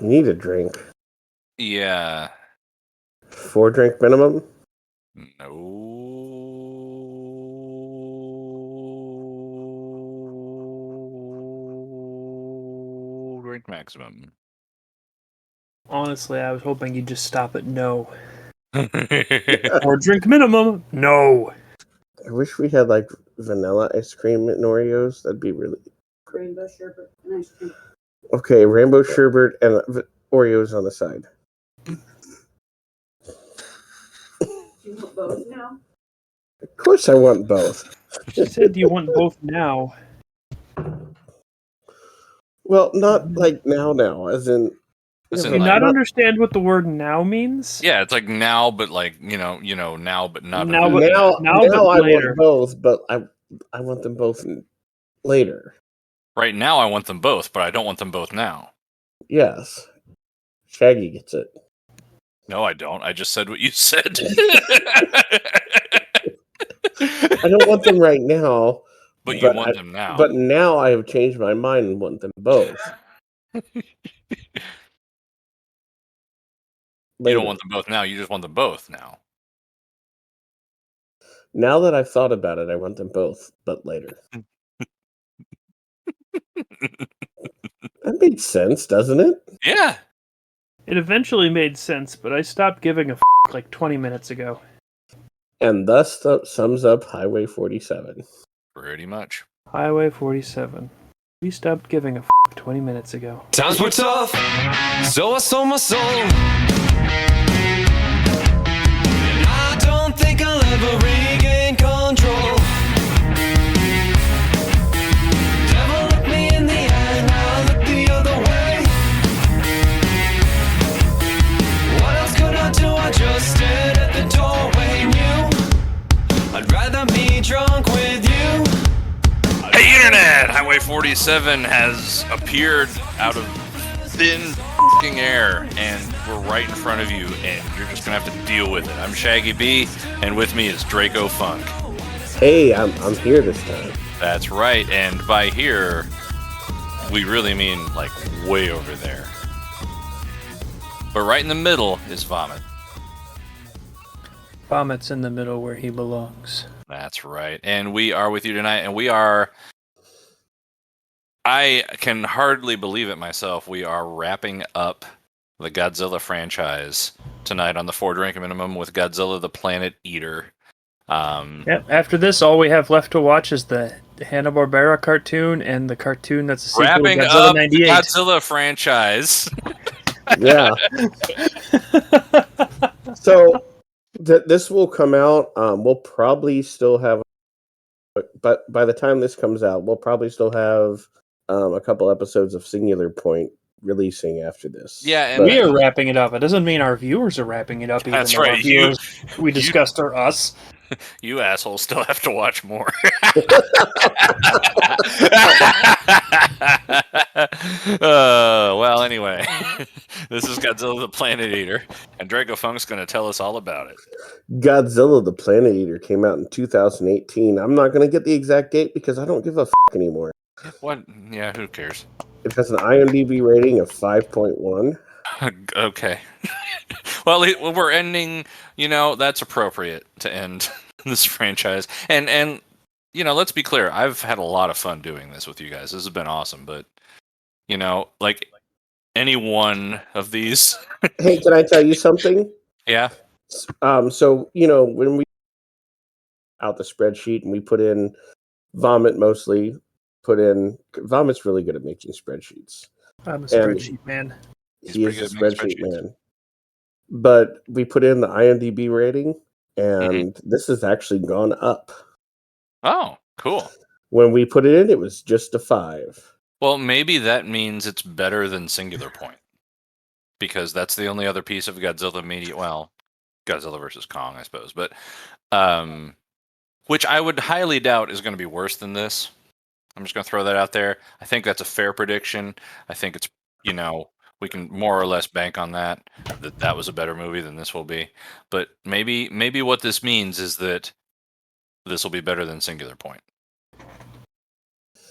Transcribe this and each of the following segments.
need a drink. Yeah. 4 drink minimum? No. Drink maximum. Honestly, I was hoping you'd just stop at no. Or drink minimum, no. I wish we had like vanilla ice cream and Oreos. That'd be really. Rainbow sherbet and ice cream. Okay, rainbow sherbet and Oreos on the side. Do you want both now? Of course I want both. She said, do you want both now? Well, not like now, as in... As in, Do you like- not understand what the word now means? Yeah, it's like now, but like you know, now, but not. Now, but now but I later. want both, but I want them both later. Right now, I want them both, but I don't want them both now. Yes. Shaggy gets it. No, I don't. I just said what you said. I don't want them right now. But you want them now. But now I have changed my mind and want them both. You Later. don't want them both now. You just want them both now. Now that I've thought about it, I want them both, but later. That makes sense, doesn't it? Yeah. It eventually made sense, but I stopped giving a like 20 minutes ago. And thus sums up Highway 47. Pretty much. Highway 47. We stopped giving a 20 minutes ago. Times were tough, so I sold my soul. And I don't think I'll ever regain control. Devil looked me in the eye, now I look the other way. What else could I do? I just stared at the doorway, knew I'd rather be drunk with you. Hey, Internet! Highway 47 has appeared out of thin f***ing air, and we're right in front of you, and you're just gonna have to deal with it. I'm Shaggy B, and with me is Draco Funk. Hey, I'm here this time. That's right, and by here, we really mean, like, way over there. But right in the middle is Vomit. Vomit's in the middle where he belongs. That's right. And we are with you tonight, and we are... I can hardly believe it myself. We are wrapping up the Godzilla franchise tonight on the 4 drink minimum with Godzilla the Planet Eater. Yep. After this, all we have left to watch is the Hanna-Barbera cartoon and the cartoon that's a sequel Wrapping to Godzilla up the 98. Godzilla franchise. Yeah. So this will come out. We'll probably still have, but by the time this comes out, we'll probably still have a couple episodes of Singular Point releasing after this. Yeah, and We are wrapping it up. It doesn't mean our viewers are wrapping it up. Even That's though our right. viewers we discussed are us. You assholes still have to watch more. Well, anyway, this is Godzilla the Planet Eater, and Draco Funk's going to tell us all about it. Godzilla the Planet Eater came out in 2018. I'm not going to get the exact date because I don't give a f*** anymore. What? Yeah, who cares? It has an IMDb rating of 5.1. Okay. Well, we're ending, that's appropriate to end this franchise. And let's be clear. I've had a lot of fun doing this with you guys. This has been awesome. But, like any one of these. Hey, can I tell you something? Yeah. So, when we out the spreadsheet and we put in Vomit mostly, Vomit's really good at making spreadsheets. I'm a spreadsheet man. He is a spreadsheet man. But we put in the IMDb rating, and this has actually gone up. Oh, cool. When we put it in, it was just a 5. Well, maybe that means it's better than Singular Point. Because that's the only other piece of Godzilla media. Well, Godzilla versus Kong, I suppose. But, which I would highly doubt is going to be worse than this. I'm just going to throw that out there. I think that's a fair prediction. I think it's, we can more or less bank on that was a better movie than this will be. But maybe what this means is that this will be better than Singular Point.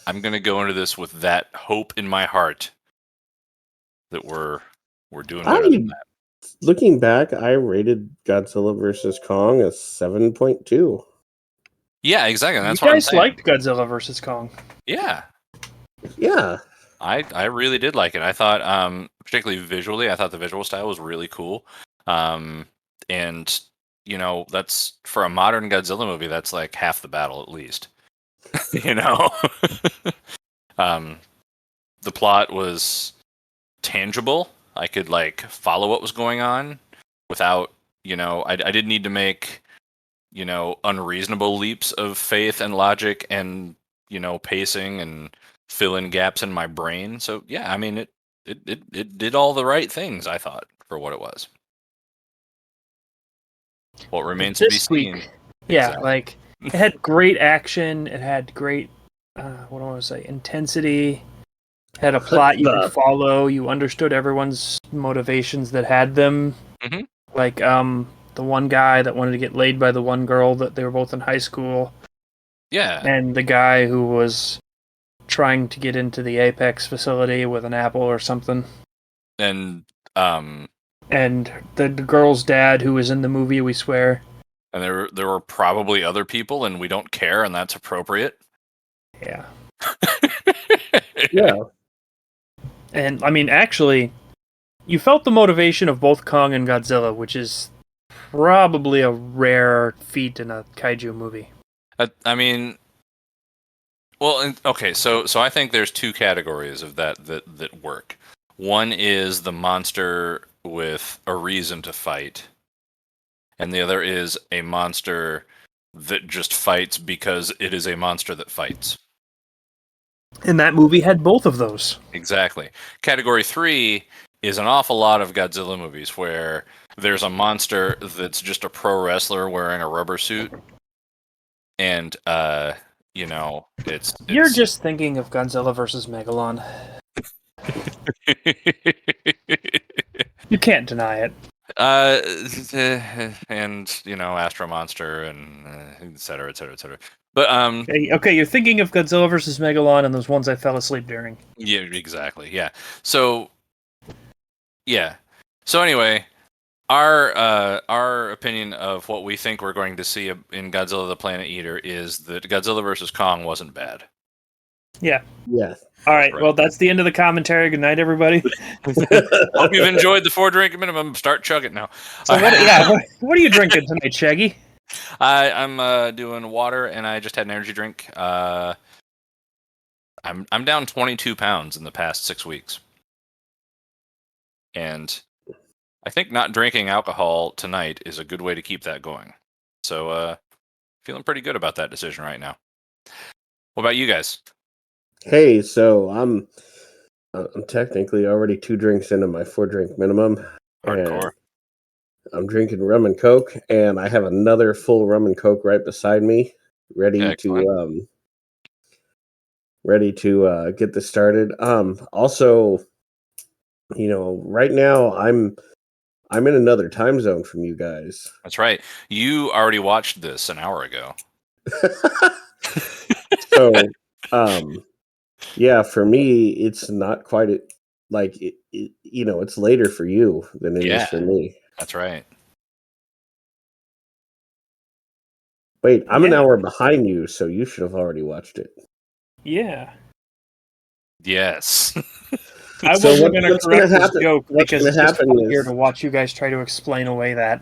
I'm going to go into this with that hope in my heart that we're We're doing better than that. Looking back, I rated Godzilla versus Kong a 7.2. Yeah, exactly. That's You what I'm guys saying. liked Godzilla versus Kong. Yeah. Yeah. I really did like it. I thought, particularly visually, I thought the visual style was really cool. And you know, that's for a modern Godzilla movie, that's like half the battle at least. You know, the plot was tangible. I could like follow what was going on without, you know, I didn't need to make, you know, unreasonable leaps of faith and logic and, you know, pacing and fill in gaps in my brain. So yeah, I mean it did all the right things, I thought, for what it was. What remains to be This seen. week, yeah, Exactly. like it had great action. It had great, what do I want to say, intensity. It had a plot you could follow. You understood everyone's motivations that had them. Mm-hmm. Like the one guy that wanted to get laid by the one girl that they were both in high school. Yeah. And the guy who was trying to get into the Apex facility with an apple or something. And the girl's dad who was in the movie, we swear. and there were probably other people and we don't care, and that's appropriate. Yeah. Yeah. And I mean, actually, you felt the motivation of both Kong and Godzilla, which is probably a rare feat in a kaiju movie. I mean, well, okay, so I think there's two categories of that work. One is the monster with a reason to fight, and the other is a monster that just fights because it is a monster that fights. And that movie had both of those. Exactly. Category 3 is an awful lot of Godzilla movies where there's a monster that's just a pro wrestler wearing a rubber suit, and you know, it's You're just thinking of Godzilla versus Megalon. You can't deny it. And you know, Astro Monster and et cetera, et cetera, et cetera. But Okay, you're thinking of Godzilla versus Megalon and those ones I fell asleep during. yeah, exactly. Yeah. So yeah. So anyway, our opinion of what we think we're going to see in Godzilla the Planet Eater is that Godzilla versus Kong wasn't bad. Yeah. Yes. All right. Well, that's the end of the commentary. Good night, everybody. Hope you've enjoyed the 4-drink minimum. Start chugging now. So what are you drinking tonight, Shaggy? I'm doing water, and I just had an energy drink. I'm down 22 pounds in the past 6 weeks, and I think not drinking alcohol tonight is a good way to keep that going. So, feeling pretty good about that decision right now. What about you guys? Hey, so I'm technically already 2 drinks into my 4-drink minimum. Hardcore. I'm drinking rum and coke, and I have another full rum and coke right beside me, ready to get this started. Also, you know, right now I'm in another time zone from you guys. That's right. You already watched this an hour ago. So, yeah, for me, it's not quite you know, it's later for you than it is for me. That's right. Wait, I'm an hour behind you, so you should have already watched it. Yeah. Yes. I So wasn't going to what's gonna correct this happen- joke what's because gonna it's just happen fun here is- to watch you guys try to explain away that.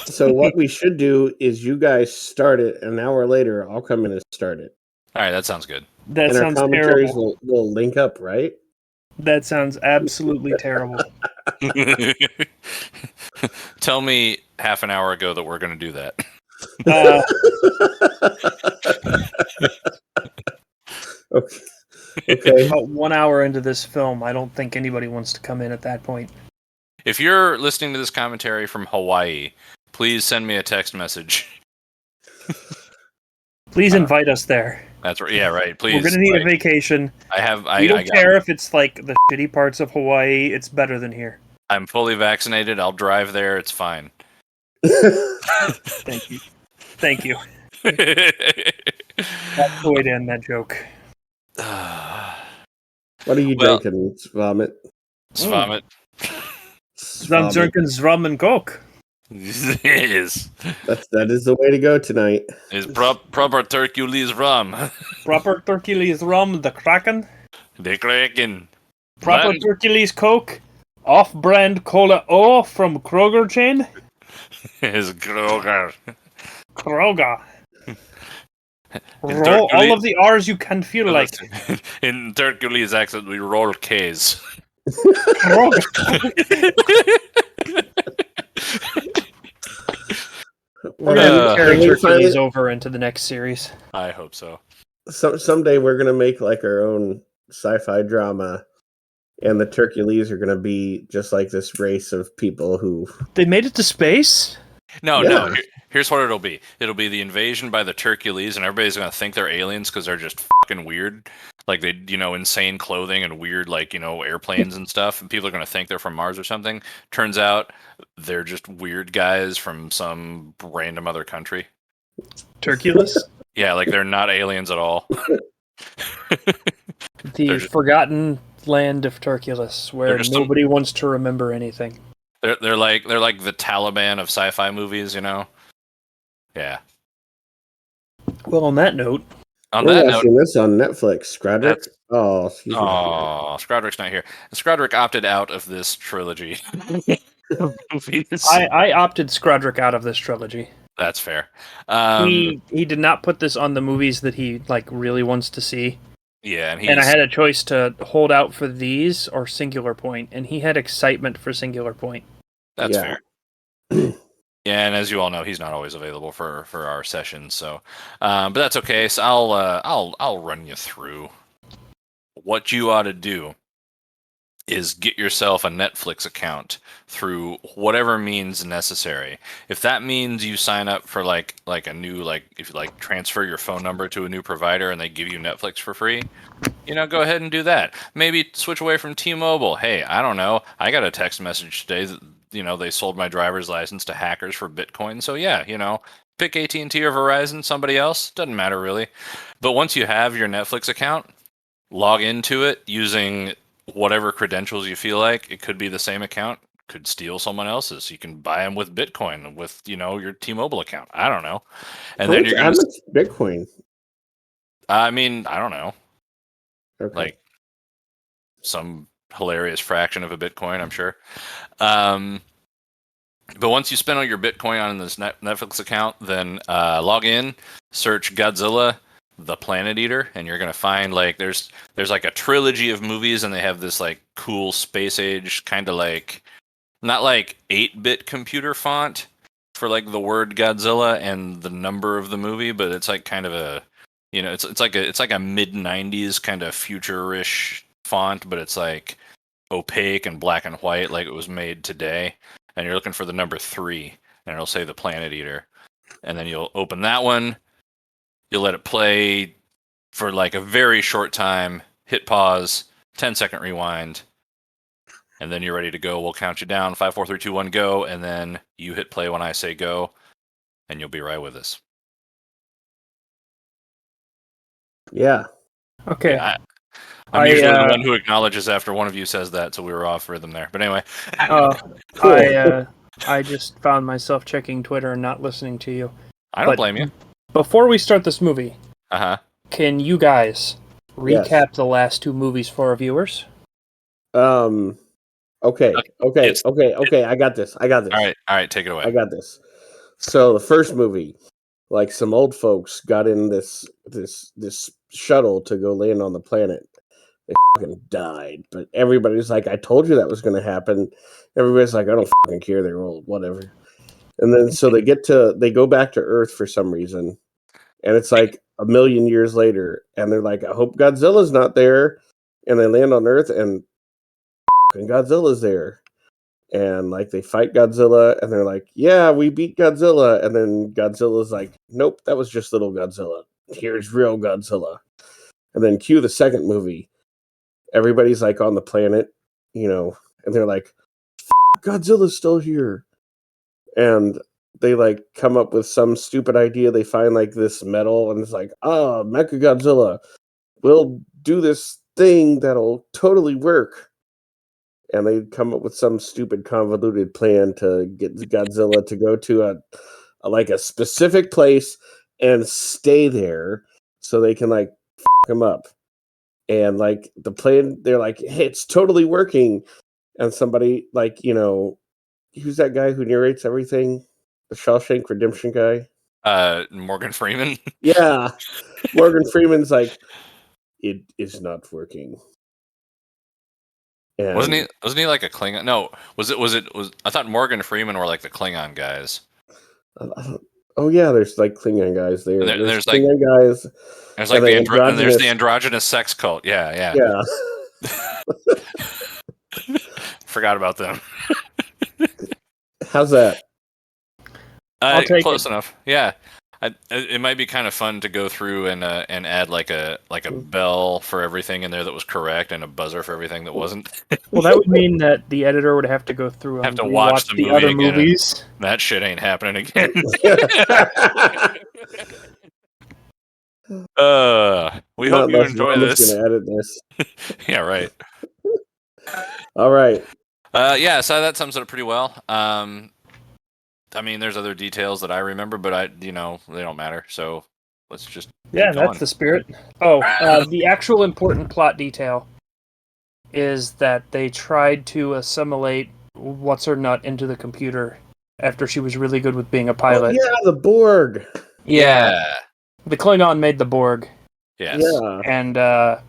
So what we should do is you guys start it, an hour later, I'll come in and start it. All right, that sounds good. That And our sounds commentaries terrible. will link up, right? That sounds absolutely terrible. Tell me half an hour ago that we're going to do that. Okay. About 1 hour into this film, I don't think anybody wants to come in at that point. If you're listening to this commentary from Hawaii, please send me a text message. Please invite us there. That's right. Yeah, right. Please. We're gonna need a vacation. I We don't got care if it's like the shitty parts of Hawaii. It's better than here. I'm fully vaccinated. I'll drive there. It's fine. Thank you. Thank you. That's the way to end that joke. What are you drinking? It's vomit. It's vomit. I'm vomit. drinking rum and coke. Is That is the way to go tonight. proper Hercules rum. Proper Hercules rum, the Kraken. The Kraken. Proper Land- Hercules coke. Off-brand Cola O from Kroger chain. is Kroger. Kroger. In Roll all Hercules- of the R's you can feel like. In Hercules accent, we roll K's. Kroger. We're gonna Uh, carry Can we Hercules finally- over into the next series. I hope so. Someday we're gonna make like our own sci-fi drama, and the Hercules are gonna be just like this race of people who. They made it to space? No, Yeah. no. Here's what it'll be. It'll be the invasion by the Hercules, and everybody's gonna think they're aliens because they're just fucking weird. Like they, insane clothing and weird, airplanes and stuff. And people are gonna think they're from Mars or something. Turns out they're just weird guys from some random other country. Hercules? Yeah, like they're not aliens at all. The They're just- forgotten land of Hercules, where They're just some- nobody wants to remember anything. They're like the Taliban of sci-fi movies, Yeah. Well, on that note, On We're that note, watching this on Netflix. Scradrick. That's- Oh, excuse me. oh, Scrodrick's not here. Scrodrick opted out of this trilogy of movies. I opted Scrodrick out of this trilogy. That's fair. He did not put this on the movies that he really wants to see. Yeah, and And I had a choice to hold out for these or Singular Point, and he had excitement for Singular Point. that's Yeah. fair. Yeah, and as you all know, he's not always available for our sessions. So, but that's okay. So I'll run you through what you ought to do. Is get yourself a Netflix account through whatever means necessary. If that means you sign up for like a new if you transfer your phone number to a new provider and they give you Netflix for free, go ahead and do that. Maybe switch away from T-Mobile. Hey, I don't know. I got a text message today that they sold my driver's license to hackers for Bitcoin. So yeah, pick AT&T or Verizon, somebody else, doesn't matter really. But once you have your Netflix account, log into it using whatever credentials you feel like. It could be the same account, could steal someone else's. You can buy them with Bitcoin with your T-Mobile account. I don't know. And then you're How going much Bitcoin? I mean, I don't know. Okay. Like some hilarious fraction of a Bitcoin, I'm sure. But once you spend all your Bitcoin on this Netflix account, then log in, search Godzilla, the Planet Eater, and you're gonna find there's like a trilogy of movies, and they have this cool space age kind of not 8-bit computer font for the word Godzilla and the number of the movie, but it's kind of a it's like a mid 90s kind of future-ish font, but it's opaque and black and white like it was made today. And you're looking for the number 3, and it'll say the Planet Eater, and then you'll open that one. You'll let it play for a very short time, hit pause, 10-second rewind, and then you're ready to go. We'll count you down, 5, 4, 3, 2, 1, go, and then you hit play when I say go, and you'll be right with us. Okay. Yeah, I'm usually the one who acknowledges after one of you says that, so we were off rhythm there. But anyway. Cool. I just found myself checking Twitter and not listening to you. I don't blame you. Before we start this movie, Can you guys recap the last 2 movies for our viewers? Okay. I got this. All right, take it away. I got this. So the first movie, some old folks got in this shuttle to go land on the planet. They fucking died, but everybody's like, "I told you that was going to happen." Everybody's like, "I don't fucking care. They're old, whatever." And then so they go back to Earth for some reason, and it's 1,000,000 years later, and they're like, "I hope Godzilla's not there." And they land on Earth, and Godzilla's there. And they fight Godzilla, and they're like, "Yeah, we beat Godzilla." And then Godzilla's like, "Nope, that was just little Godzilla. Here's real Godzilla." And then cue the second movie. Everybody's on the planet, and they're like, "Godzilla's still here." And they come up with some stupid idea. They find this metal, and it's Mechagodzilla, we'll do this thing that'll totally work. and they come up with some stupid convoluted plan to get Godzilla to go to a specific place and stay there so they can like fuck him up. And like the plan, they're like, hey, it's totally working. And somebody like, who's that guy who narrates everything? The Shawshank Redemption guy? Morgan Freeman. Yeah. Morgan Freeman's like, it is not working. And Wasn't he like a Klingon? No, was I thought Morgan Freeman were like the Klingon guys. Oh yeah, there's like Klingon guys there. And there's Klingon guys. There's like and there's the androgynous sex cult. Yeah. Yeah. Forgot about them. How's that? I'll take close it. enough. Yeah. It might be kind of fun to go through and add like a bell for everything in there that was correct and a buzzer for everything that wasn't. Well, that would mean that the editor would have to go through and watch the movie other again. movies. That shit ain't happening again. We hope you enjoy this. Gonna edit this. Yeah, right. All right. Yeah, so that sums it up pretty well. I mean, there's other details that I remember, but they don't matter. So let's just Yeah, keep going. that's the spirit. Oh, the actual important plot detail is that they tried to assimilate what's her nut into the computer after she was really good with being a pilot. Oh, yeah, the Borg. Yeah. The Klingon made the Borg. Yes. Yeah.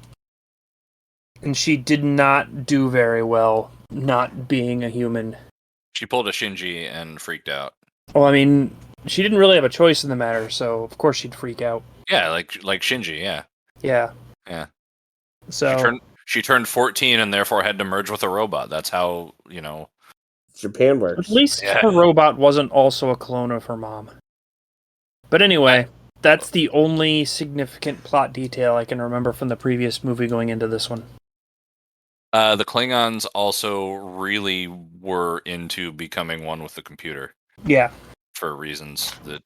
And she did not do very well not being a human. She pulled a Shinji and freaked out. Well, I mean, she didn't really have a choice in the matter, so of course she'd freak out. Yeah, like Shinji, yeah. Yeah. Yeah. So she turned 14 and therefore had to merge with a robot. That's how, Japan works. at least her robot wasn't also a clone of her mom. But anyway, that's the only significant plot detail I can remember from the previous movie going into this one. The Klingons also really were into becoming one with the computer. Yeah. For reasons that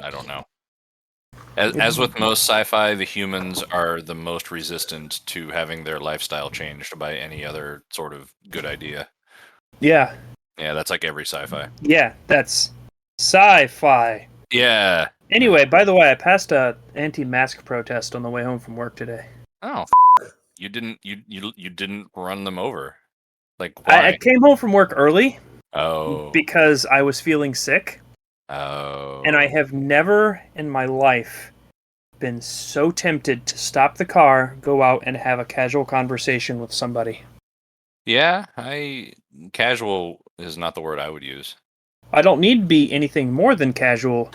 I don't know. As with most sci-fi, the humans are the most resistant to having their lifestyle changed by any other sort of good idea. Yeah. Yeah, that's like every sci-fi. Yeah, that's sci-fi. Yeah. Anyway, by the way, I passed a anti-mask protest on the way home from work today. Oh, you didn't run them over. Like, why? I came home from work early. Oh. Because I was feeling sick. Oh. And I have never in my life been so tempted to stop the car, go out, and have a casual conversation with somebody. Yeah, casual is not the word I would use. I don't need to be anything more than casual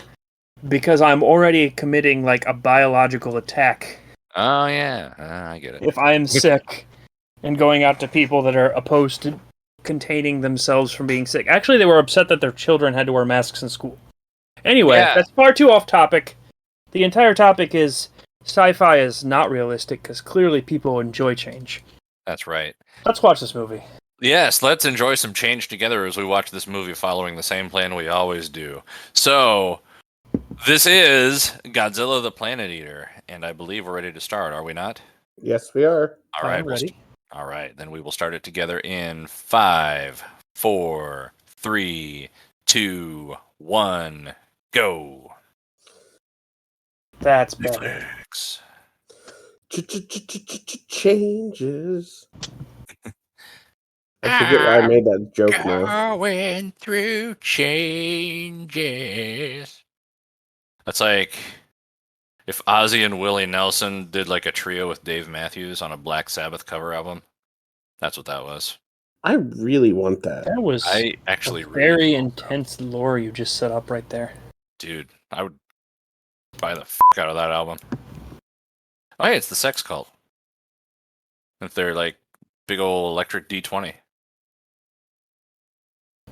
because I'm already committing like a biological attack. Oh yeah, I get it. If I am sick and going out to people that are opposed to containing themselves from being sick. Actually, they were upset that their children had to wear masks in school. Anyway, That's far too off topic. The entire topic is sci-fi is not realistic because clearly people enjoy change. That's right. Let's watch this movie. Yes, let's enjoy some change together as we watch this movie following the same plan we always do. So, this is Godzilla the Planet Eater, and I believe we're ready to start, are we not? Yes, we are. All right, ready. All right, then we will start it together in 5, 4, 3, 2, 1, go. That's better. Netflix. Changes. I forget why I made that joke now. Going through changes. That's like if Ozzy and Willie Nelson did like a trio with Dave Matthews on a Black Sabbath cover album. That's what that was. I really want that. That was I actually very intense lore you just set up right there. Dude, I would buy the out of that album. Oh, hey, it's the Sex Cult. If they're like big old electric D20.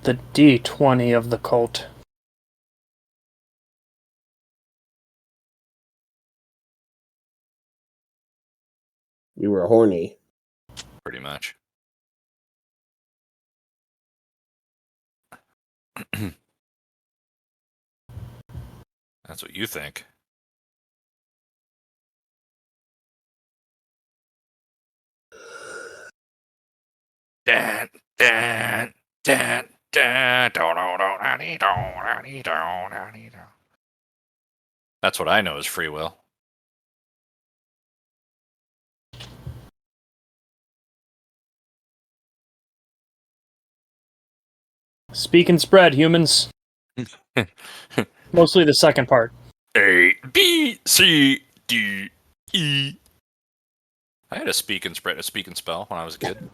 The D20 of the cult. We were horny. Pretty much. That's what you think. Dan, Dun, dun, dun, That's what I know is free will. Speak and spread, humans. Mostly the second part. A, B, C, D, E. I had a speak and spell when I was a kid.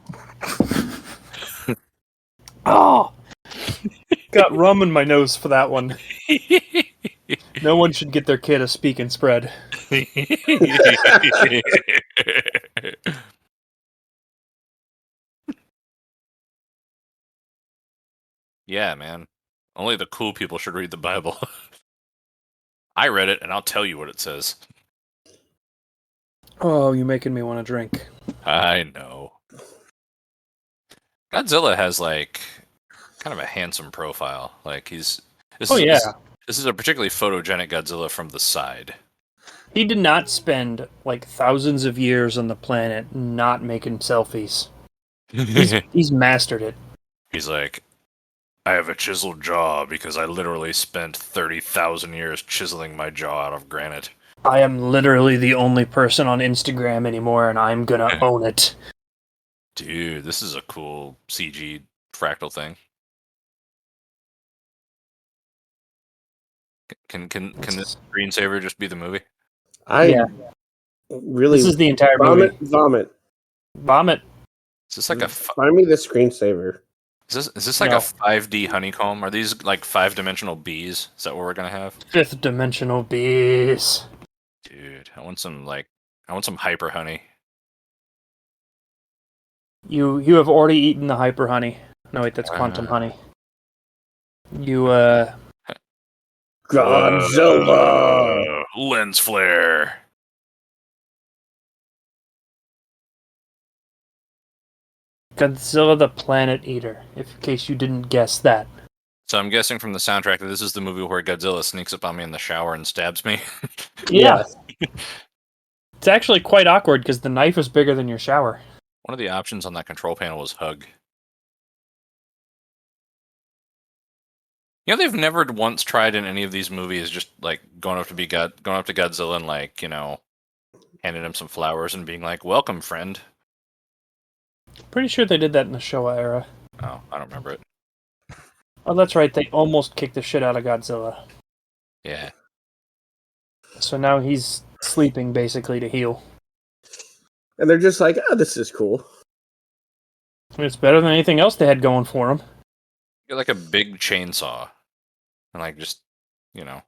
Oh! Got rum in my nose for that one. No one should get their kid a speak and spread. Yeah, man. Only the cool people should read the Bible. I read it, and I'll tell you what it says. Oh, you're making me want to drink. I know. Godzilla has, like, kind of a handsome profile. Like, he's... This is a particularly photogenic Godzilla from the side. He did not spend, like, thousands of years on the planet not making selfies. He's mastered it. He's like, I have a chiseled jaw because I literally spent 30,000 years chiseling my jaw out of granite. I am literally the only person on Instagram anymore, and I'm gonna own it. Dude, this is a cool CG fractal thing. Can this screensaver just be the movie? I really This is the entire movie. Vomit. Is this like a Find me the screensaver. Is this like a 5D honeycomb? Are these like 5-dimensional bees? Is that what we're gonna have? 5th dimensional bees. Dude, I want some hyper honey. You have already eaten the hyper honey. No wait, that's quantum honey. Godzilla! Lens flare. Godzilla the Planet Eater, in case you didn't guess that. So I'm guessing from the soundtrack that this is the movie where Godzilla sneaks up on me in the shower and stabs me. Yeah. It's actually quite awkward because the knife is bigger than your shower. One of the options on that control panel was hug. You know, they've never once tried in any of these movies just like going up to Godzilla and, like, you know, handing him some flowers and being like, "Welcome, friend." Pretty sure they did that in the Showa era. Oh, I don't remember it. Oh, that's right. They almost kicked the shit out of Godzilla. Yeah. So now he's sleeping basically to heal. And they're just like, oh, this is cool. It's better than anything else they had going for him. Get like a big chainsaw. And like just, you know.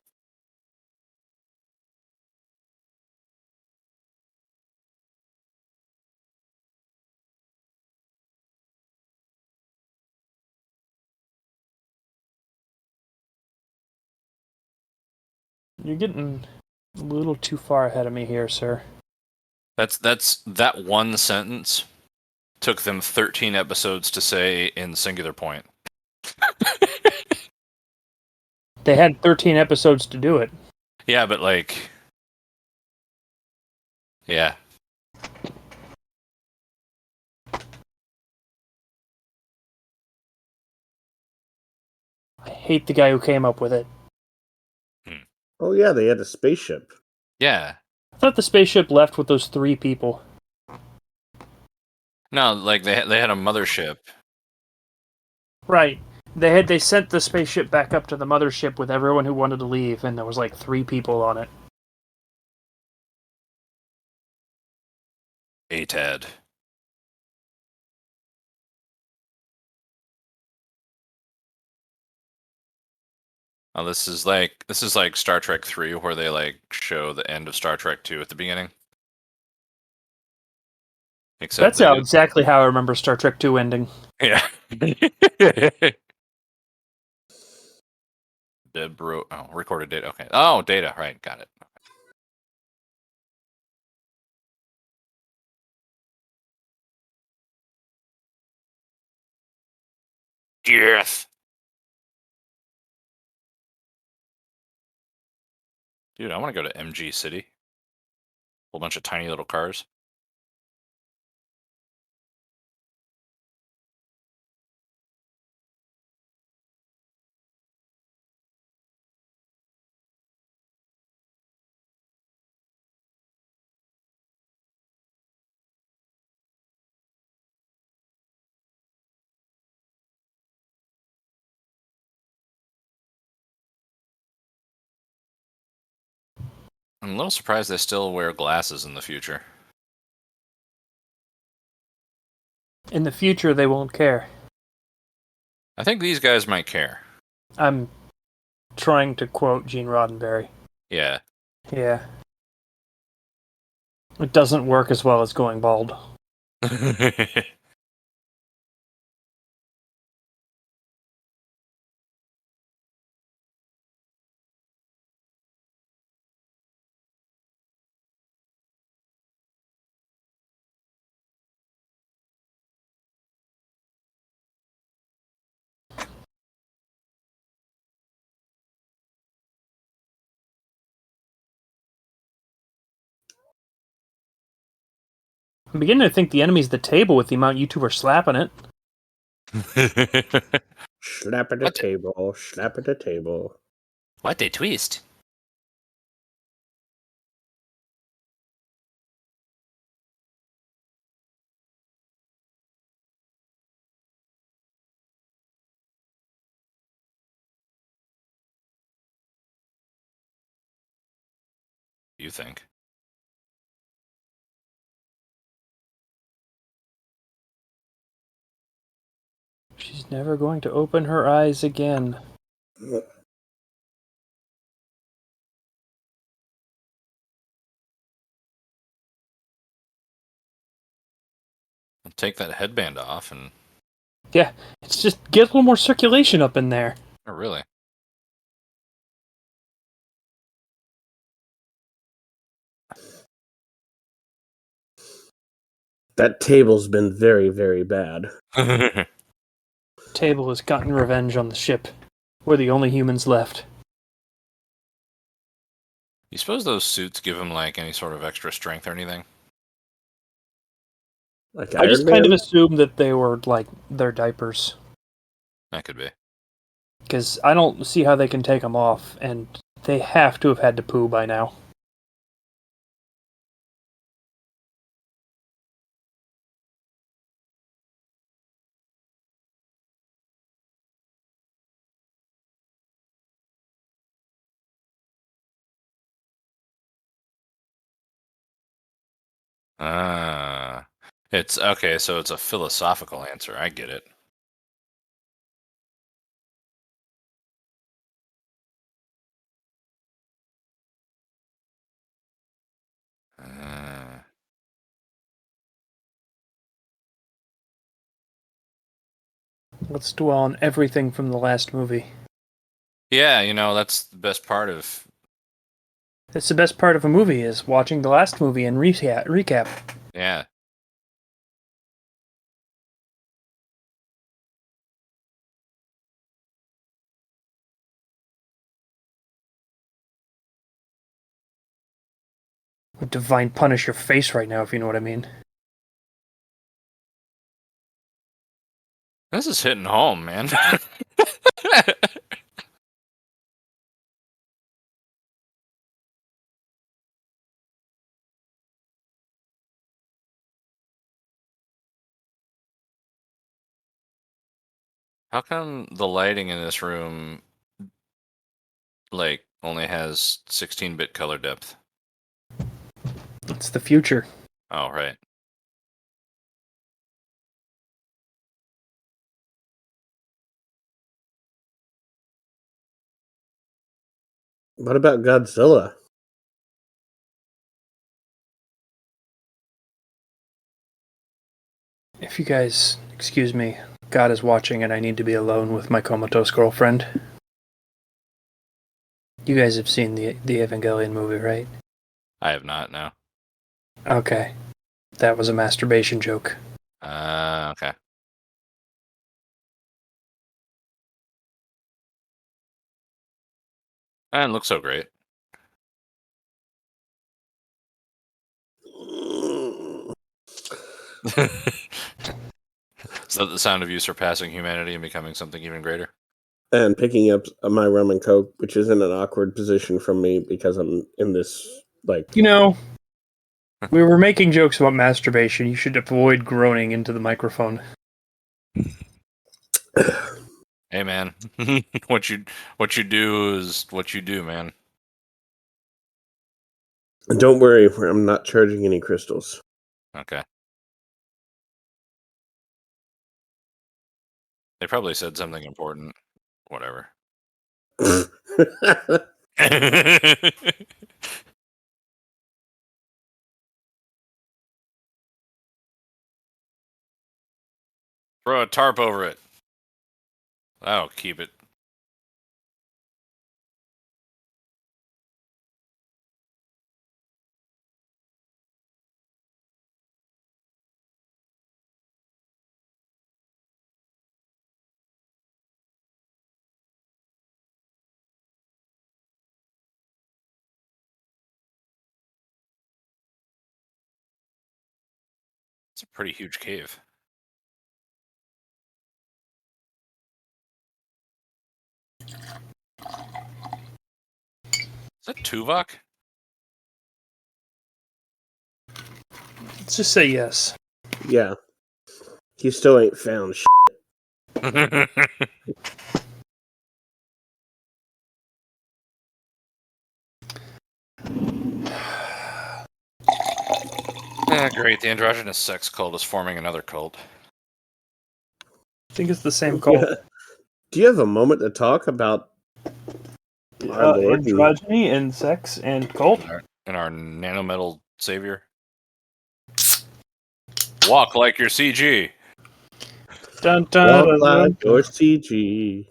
You're getting a little too far ahead of me here, sir. That one sentence took them 13 episodes to say in singular point. They had 13 episodes to do it. Yeah, but like... Yeah. I hate the guy who came up with it. Oh yeah, they had a spaceship. Yeah. I thought the spaceship left with those 3 people. No, like they had a mothership. Right. They sent the spaceship back up to the mothership with everyone who wanted to leave, and there was like 3 people on it. ATAD. Oh, this is like Star Trek 3, where they like show the end of Star Trek 2 at the beginning. Except That's exactly how I remember Star Trek 2 ending. Yeah. Recorded data. Okay. Oh, data. Right. Got it. Yes. Dude, I want to go to MG City. Whole bunch of tiny little cars. I'm a little surprised they still wear glasses in the future. In the future, they won't care. I think these guys might care. I'm trying to quote Gene Roddenberry. Yeah. Yeah. It doesn't work as well as going bald. I'm beginning to think the enemy's the table with the amount you two are slapping it. Slap at the What? table. Slap at the table. What a twist. You think? She's never going to open her eyes again. Take that headband off and... Yeah, it's just get a little more circulation up in there. Oh, really? That table's been very, very bad. Table has gotten revenge on the ship. We're the only humans left. You suppose those suits give him, like, any sort of extra strength or anything? Like I just Iron kind of Man? assumed that they were, like, their diapers. That could be. Because I don't see how they can take them off, and they have to have had to poo by now. Ah. It's... Okay, so it's a philosophical answer. I get it. Ah. Let's dwell on everything from the last movie. Yeah, you know, that's the best part of... That's the best part of a movie, is watching the last movie and recap. Yeah. Would divine punish your face right now, if you know what I mean. This is hitting home, man. How come the lighting in this room, like, only has 16-bit color depth? It's the future. Oh, right. What about Godzilla? If you guys excuse me, God is watching and I need to be alone with my comatose girlfriend. You guys have seen the Evangelion movie, right? I have not, no. Okay. That was a masturbation joke. Okay. And looks so great. Is that the sound of you surpassing humanity and becoming something even greater? And picking up my rum and coke, which is in an awkward position from me because I'm in this, like... You know, we were making jokes about masturbation. You should avoid groaning into the microphone. Hey, man. What you do is what you do, man. Don't worry, I'm not charging any crystals. Okay. They probably said something important. Whatever. Throw a tarp over it. That'll keep it. It's a pretty huge cave. Is that Tuvok? Let's just say yes. Yeah. He still ain't found shit. Great. The androgynous sex cult is forming another cult. I think it's the same cult. Yeah. Do you have a moment to talk about our Lord? Androgyny and sex and cult. And our nanometal savior. Walk like your CG. Dun, dun, Walk dun, like dun. your CG.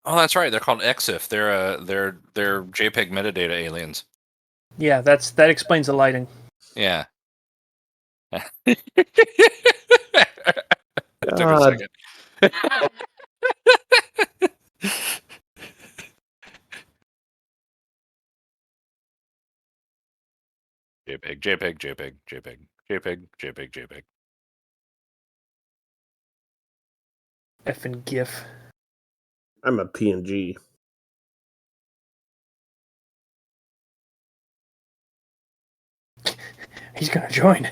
Oh, that's right. They're called EXIF. They're JPEG metadata aliens. Yeah, that explains the lighting. Yeah. Took a God. second. JPEG, JPEG, JPEG, JPEG, JPEG, JPEG, JPEG. Effing GIF. I'm a PNG. He's gonna join.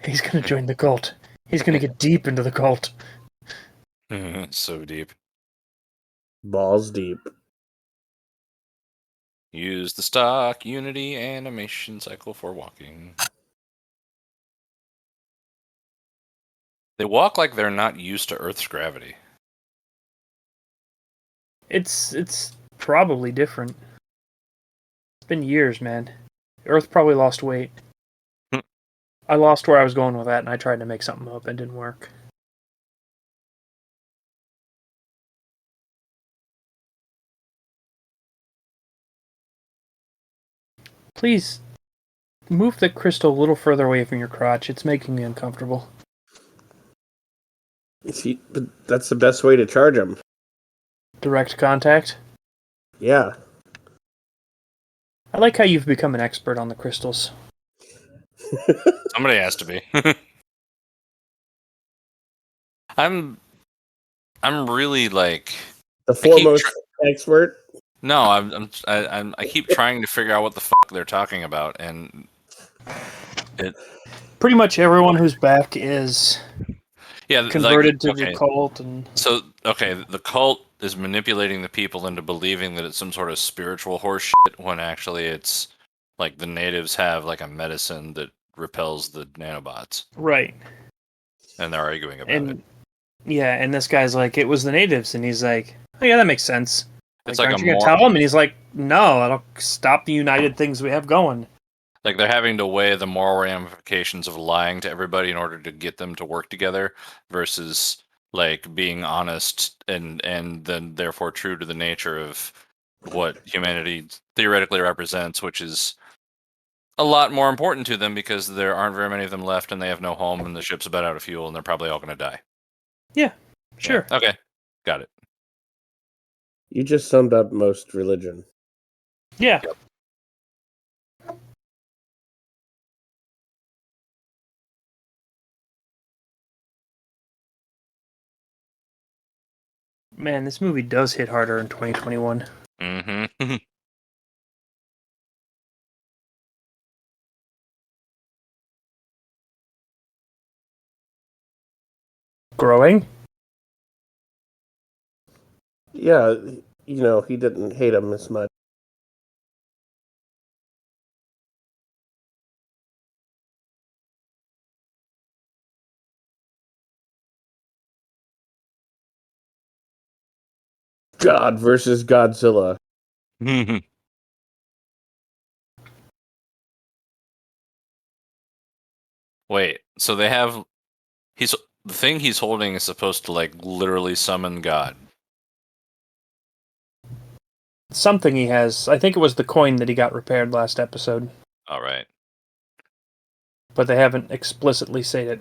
He's gonna join the cult. He's gonna get deep into the cult. So deep. Balls deep. Use the stock Unity animation cycle for walking. They walk like they're not used to Earth's gravity. It's probably different. It's been years, man. Earth probably lost weight. I lost where I was going with that, and I tried to make something up and it didn't work. Please move the crystal a little further away from your crotch. It's making me uncomfortable. See, but that's the best way to charge them. Direct contact. Yeah. I like how you've become an expert on the crystals. Somebody has to be. I'm really like The foremost expert. no. I keep trying to figure out what the fuck they're talking about, and it. Pretty much everyone who's back is Yeah, converted like, to okay. the cult, and So, okay, the cult is manipulating the people into believing that it's some sort of spiritual horse shit when actually it's like the natives have like a medicine that repels the nanobots, right. and they're arguing about And it. yeah, and this guy's like, it was the natives, and he's like, oh yeah, that makes sense. It's Like, like aren't a you gonna more tell him? And he's like, no, that'll stop the united things we have going. like they're having to weigh the moral ramifications of lying to everybody in order to get them to work together versus like being honest and then therefore true to the nature of what humanity theoretically represents, which is a lot more important to them because there aren't very many of them left and they have no home and the ship's about out of fuel and they're probably all going to die. Yeah, sure. Yeah. Okay, got it. You just summed up most religion. Yeah. Man, this movie does hit harder in 2021. Mm-hmm. Growing? Yeah, he didn't hate him as much. God versus Godzilla. Wait, so they have the thing he's holding is supposed to like literally summon God. Something he has. I think it was the coin that he got repaired last episode. All right. But they haven't explicitly said it.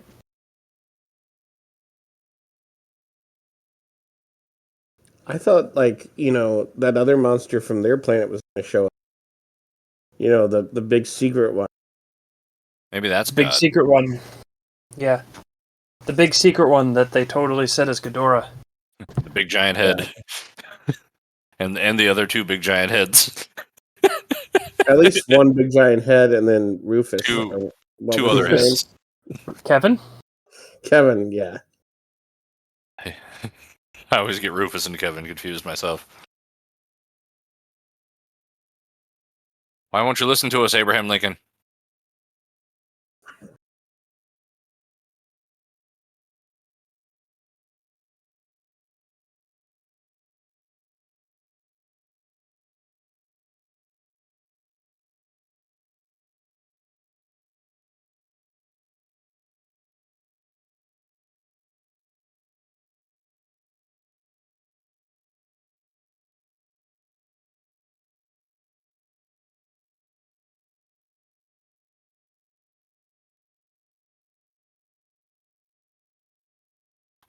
I thought, that other monster from their planet was going to show up. The big secret one. Maybe that's Big God. secret one. Yeah. The big secret one that they totally said is Ghidorah. The big giant head. and the other two big giant heads. At least one big giant head, and then Rufus. Two was other his name? heads. Kevin? Kevin, yeah. I always get Rufus and Kevin confused myself. Why won't you listen to us, Abraham Lincoln?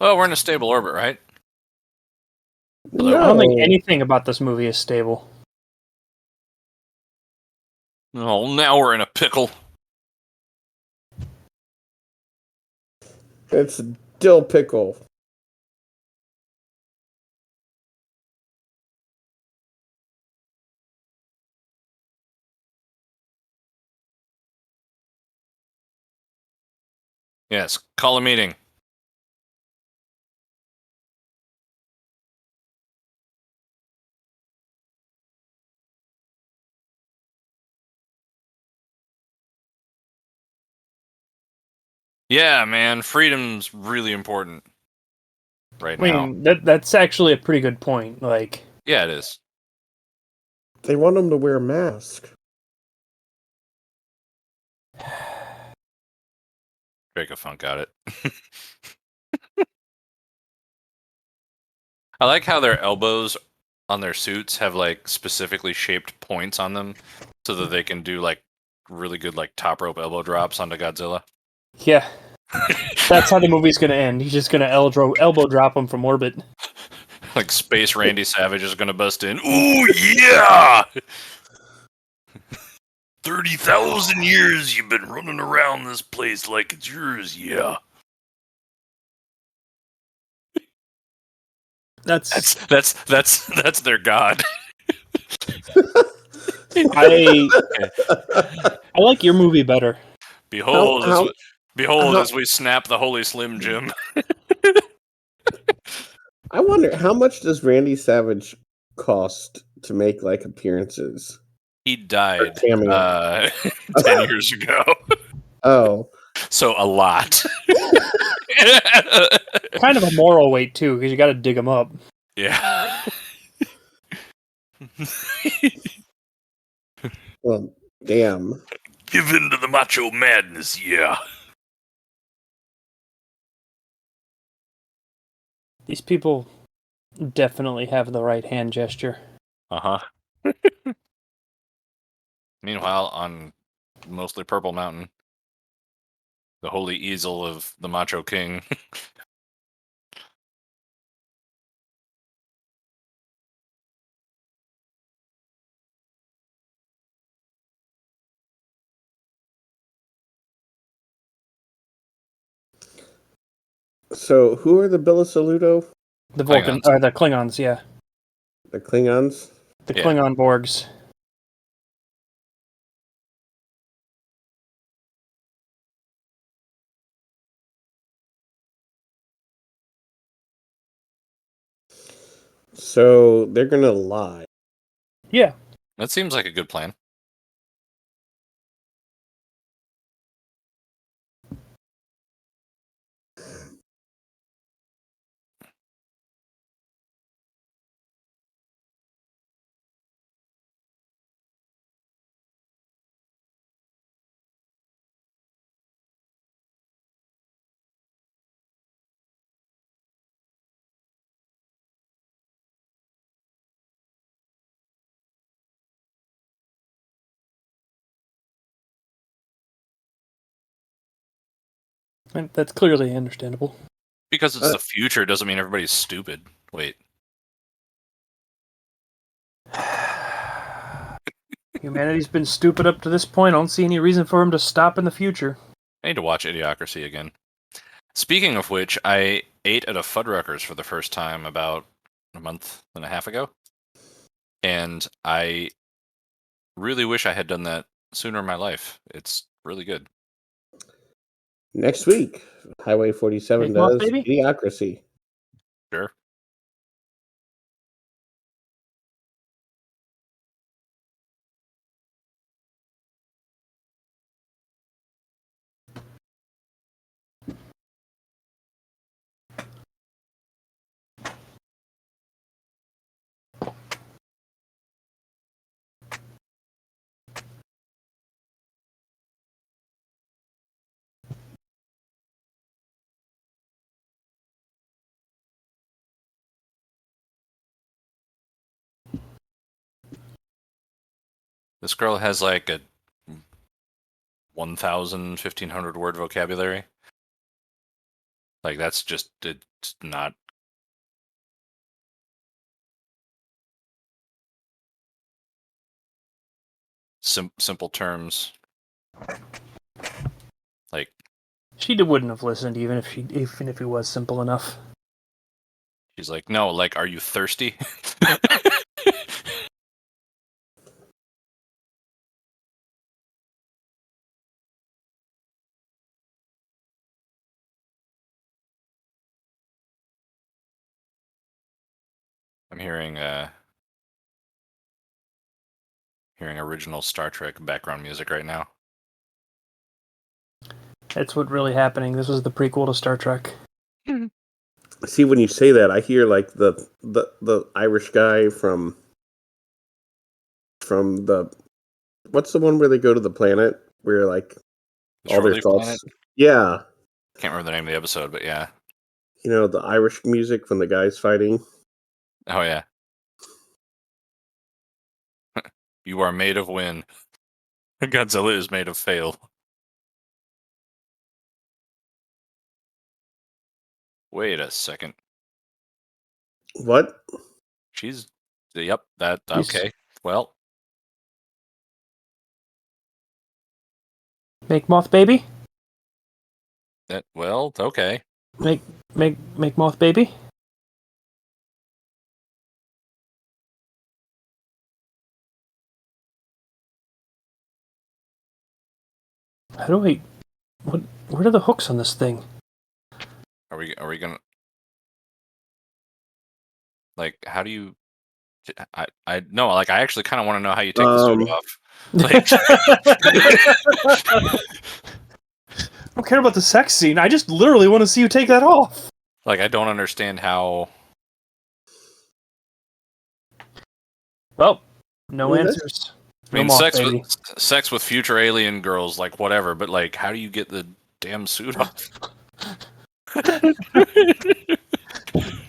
Well, we're in a stable orbit, right? I don't think anything about this movie is stable. Oh, now we're in a pickle. It's dill pickle. Yes, call a meeting. Yeah, man, freedom's really important right I now. mean, that's actually a pretty good point. Like, Yeah, it is. They want him to wear a mask. Draco Funk got it. I like how their elbows on their suits have like specifically shaped points on them so that they can do like really good like top rope elbow drops onto Godzilla. yeah. That's how the movie's gonna end. He's just gonna elbow drop him from orbit. Like Space Randy Savage is gonna bust in. Ooh yeah! 30,000 years you've been running around this place like it's yours, yeah. That's their god. I like your movie better. Behold, How- as we snap the holy Slim Jim. I wonder, how much does Randy Savage cost to make, appearances? He died cameo. 10 years ago. Oh. So a lot. Kind of a moral weight, too, because you gotta dig him up. Yeah. Well, damn. Give in to the macho madness, yeah. These people definitely have the right hand gesture. Uh-huh. Meanwhile, on mostly Purple Mountain, the holy easel of the Macho King. So, who are the Bilisaludo? The Vulcan, Klingons. the Klingons, yeah. The Klingons? The Yeah. Klingon Borgs. So, they're gonna lie. Yeah. That seems like a good plan. And that's clearly understandable. Because it's the future doesn't mean everybody's stupid. Wait. Humanity's been stupid up to this point. I don't see any reason for him to stop in the future. I need to watch Idiocracy again. Speaking of which, I ate at a Fuddruckers for the first time about a month and a half ago. And I really wish I had done that sooner in my life. It's really good. Next week, Highway 47 Big Moth, does baby? Idiocracy. Sure. This girl has like a 1,000, 1,500 word vocabulary. Like, that's just it's not. Simple terms. Like, She wouldn't have listened even if it was simple enough. she's like, no, like, are you thirsty? I'm hearing original Star Trek background music right now. That's what really happening. This was the prequel to Star Trek. See, when you say that, I hear like the Irish guy from the what's the one where they go to the planet where like The all their Shortleaf thoughts. Planet? Yeah, Can't remember the name of the episode, but yeah. you know the Irish music when the guy's fighting. Oh yeah. You are made of wind. Godzilla is made of fail. Wait a second. What? She's. Yep. That. She's- Okay. Well. Make Moth Baby? That. Well. Okay. Make Moth Baby? How do I... What are the hooks on this thing? Are we gonna? Like, how do you? I no. Like, I actually kind of want to know how you take the suit off. Like, I don't care about the sex scene. I just literally want to see you take that off. like, I don't understand how. Well, no Yeah, that's- answers. I mean, No Moth Baby. sex with future alien girls, like whatever. But like, how do you get the damn suit off?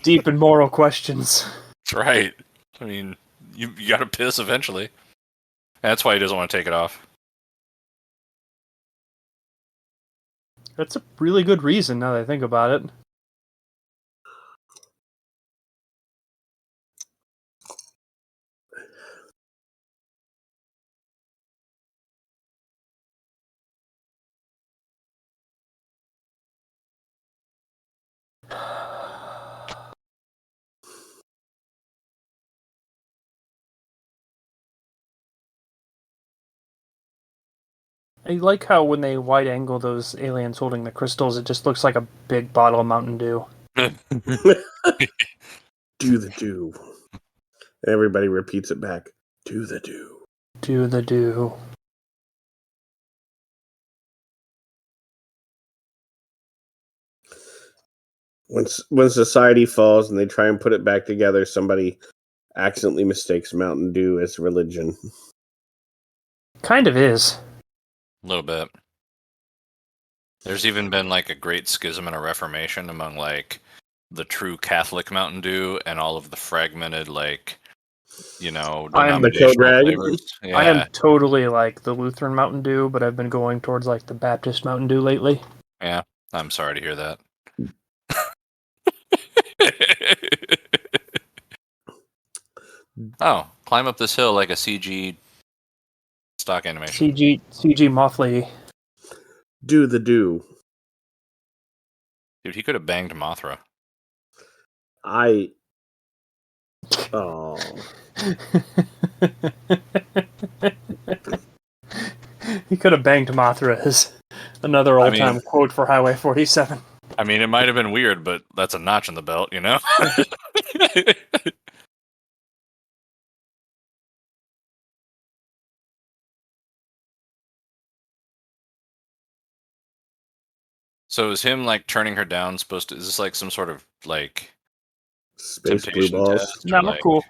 Deep and moral questions. That's right. I mean, you got to piss eventually. That's why he doesn't want to take it off. That's a really good reason now that I think about it. I like how when they wide angle those aliens holding the crystals, it just looks like a big bottle of Mountain Dew. Do the do. And everybody repeats it back. Do the do. Do the do. When society falls and they try and put it back together, somebody accidentally mistakes Mountain Dew as religion. Kind of is. A little bit. There's even been like a great schism and a reformation among like the true Catholic Mountain Dew and all of the fragmented like, I am the code denominational red. flavors. Yeah. I am totally like the Lutheran Mountain Dew, but I've been going towards like the Baptist Mountain Dew lately. Yeah. I'm sorry to hear that. Oh, climb up this hill like a CG stock animation. CG Moth Lady. Do the do. Dude, he could have banged Mothra. Oh. He could have banged Mothra as another all-time quote for Highway 47. I mean, it might have been weird, but that's a notch in the belt, you know? So is him like turning her down supposed to? Is this like some sort of like Space blue temptation balls. test? No, or, like, cool.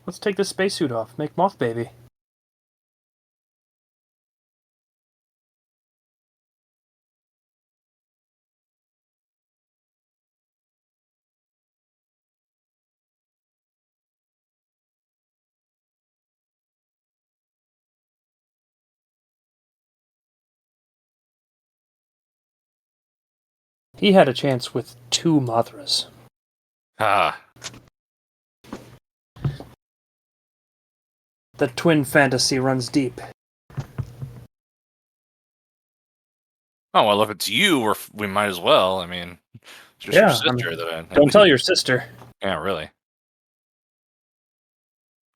Let's take the spacesuit off. Make Moth Baby. He had a chance with 2 Mothras. Ah, The twin fantasy runs deep. oh well, if it's you, we might as well. I mean, it's just Yeah, your I sister. mean, That Don't tell your sister. Yeah, really.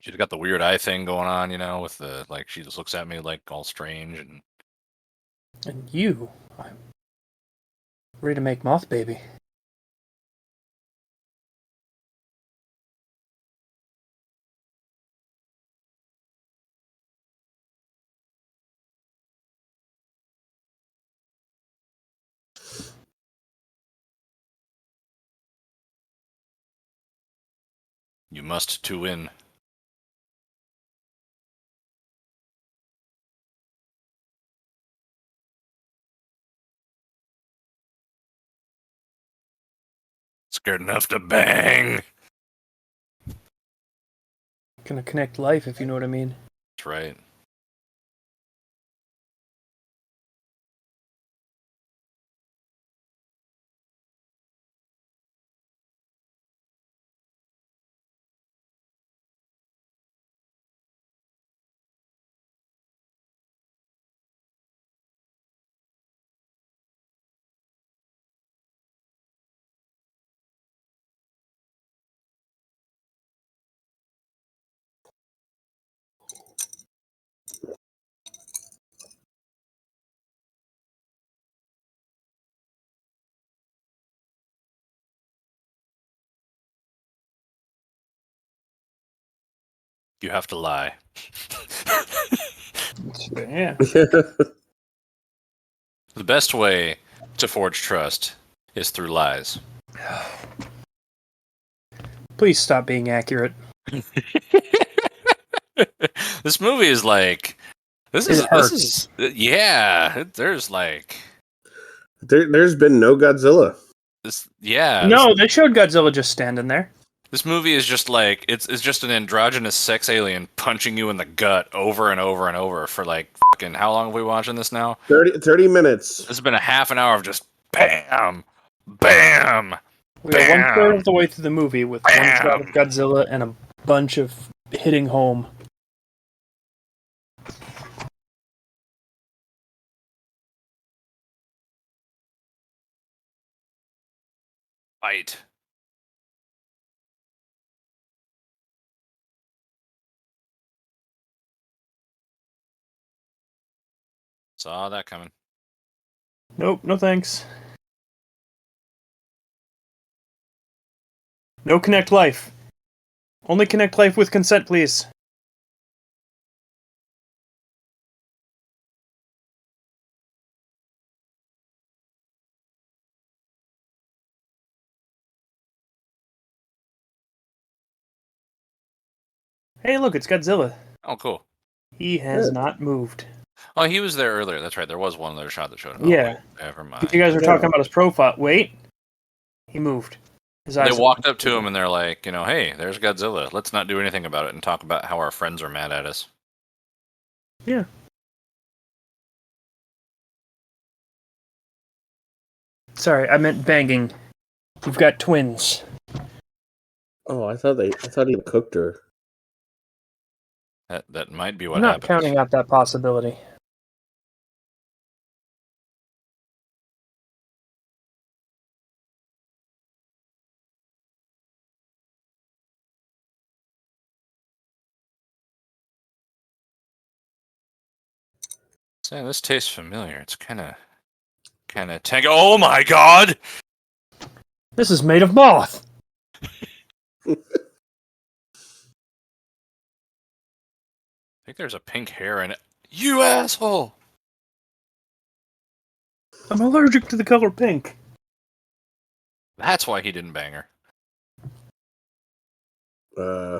She's got the weird eye thing going on, you know, with the like. She just looks at me like all strange and. And you, I'm ready to make Moth Baby. You must to win. Scared enough to bang. Gonna connect life, if you know what I mean. That's right. You have to lie. Yeah. The best way to forge trust is through lies. Please stop being accurate. This movie is like this is yeah. There's like There's been no Godzilla. this yeah. No, they showed Godzilla just standing there. This movie is just like it's just an androgynous sex alien punching you in the gut over and over and over for like fucking how long have we watching this now? 30 minutes. This has been a half an hour of just bam, bam. We are 1/3 of the way through the movie with one shot of Godzilla and a bunch of hitting home. Fight. Saw that coming. Nope, no thanks. No Connect Life. Only Connect Life with consent, please. Hey, look, it's Godzilla. Oh, cool. He has Good. not moved. Oh, he was there earlier. That's right. There was one other shot that showed him. Yeah. Oh, wait, never mind. You guys were Yeah. talking about his profile. Wait. He moved. His They eyes- walked up to him and they're like, hey, there's Godzilla. Let's not do anything about it and talk about how our friends are mad at us. Yeah. Sorry, I meant banging. You've got twins. Oh, I thought he cooked her. That might be what I'm not happens. counting out that possibility. Say, this tastes familiar. It's kind of tango. Oh my god! This is made of moth. I think there's a pink hair in it. You asshole! I'm allergic to the color pink. That's why he didn't bang her. Uh.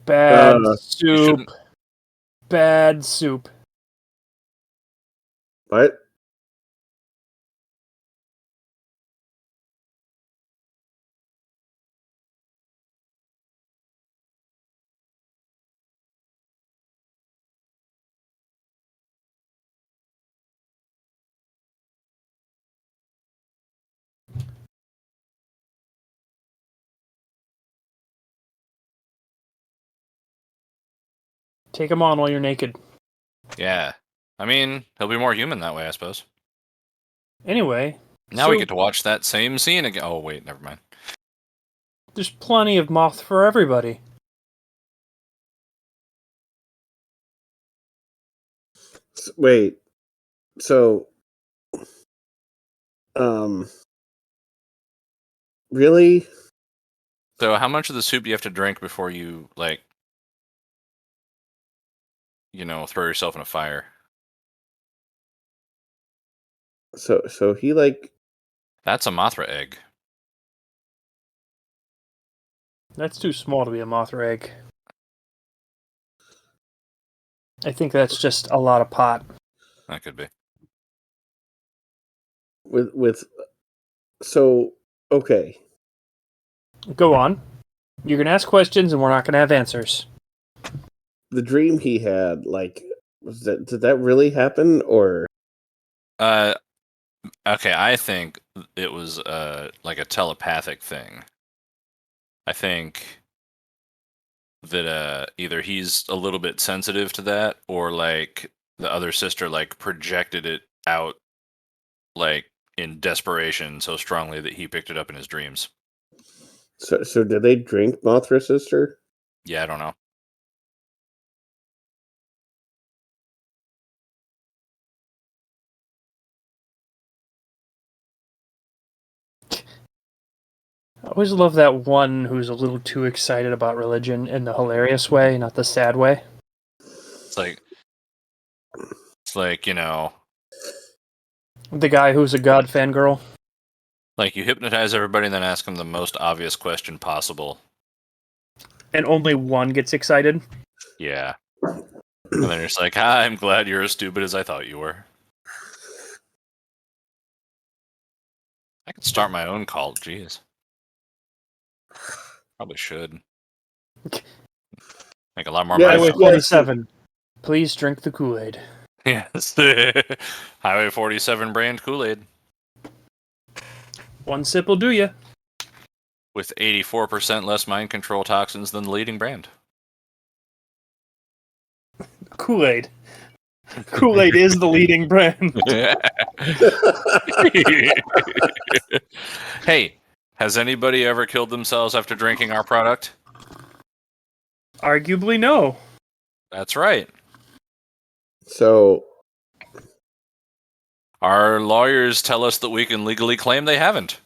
Bad Uh, soup. shouldn't- Bad soup. What? Take them on while you're naked. Yeah. I mean, he'll be more human that way, I suppose. Anyway. Now we so get to watch that same scene again. Oh, wait, never mind. There's plenty of moth for everybody. Wait. So. Really? So how much of the soup do you have to drink before you, throw yourself in a fire? So he That's a Mothra egg. That's too small to be a Mothra egg. I think that's just a lot of pot. That could be. with so okay. Go on. You're going to ask questions and we're not going to have answers. The dream he had, did that really happen or? Okay, I think it was like a telepathic thing. I think that either he's a little bit sensitive to that, or the other sister projected it out in desperation so strongly that he picked it up in his dreams. So did they drink Mothra sister? Yeah, I don't know. I always love that one who's a little too excited about religion in the hilarious way, not the sad way. It's like, The guy who's a God fangirl. like you hypnotize everybody and then ask them the most obvious question possible. And only one gets excited. Yeah. And then you're just like, I'm glad you're as stupid as I thought you were. I could start my own cult, jeez. Probably should. Make a lot more Yeah, money. Highway yeah, 47. Please drink the Kool-Aid. Yes. Highway 47 brand Kool-Aid. One sip will do ya. With 84% less mind control toxins than the leading brand. Kool-Aid. Kool-Aid is the leading brand. Hey, has anybody ever killed themselves after drinking our product? Arguably, no. That's right. So, Our lawyers tell us that we can legally claim they haven't.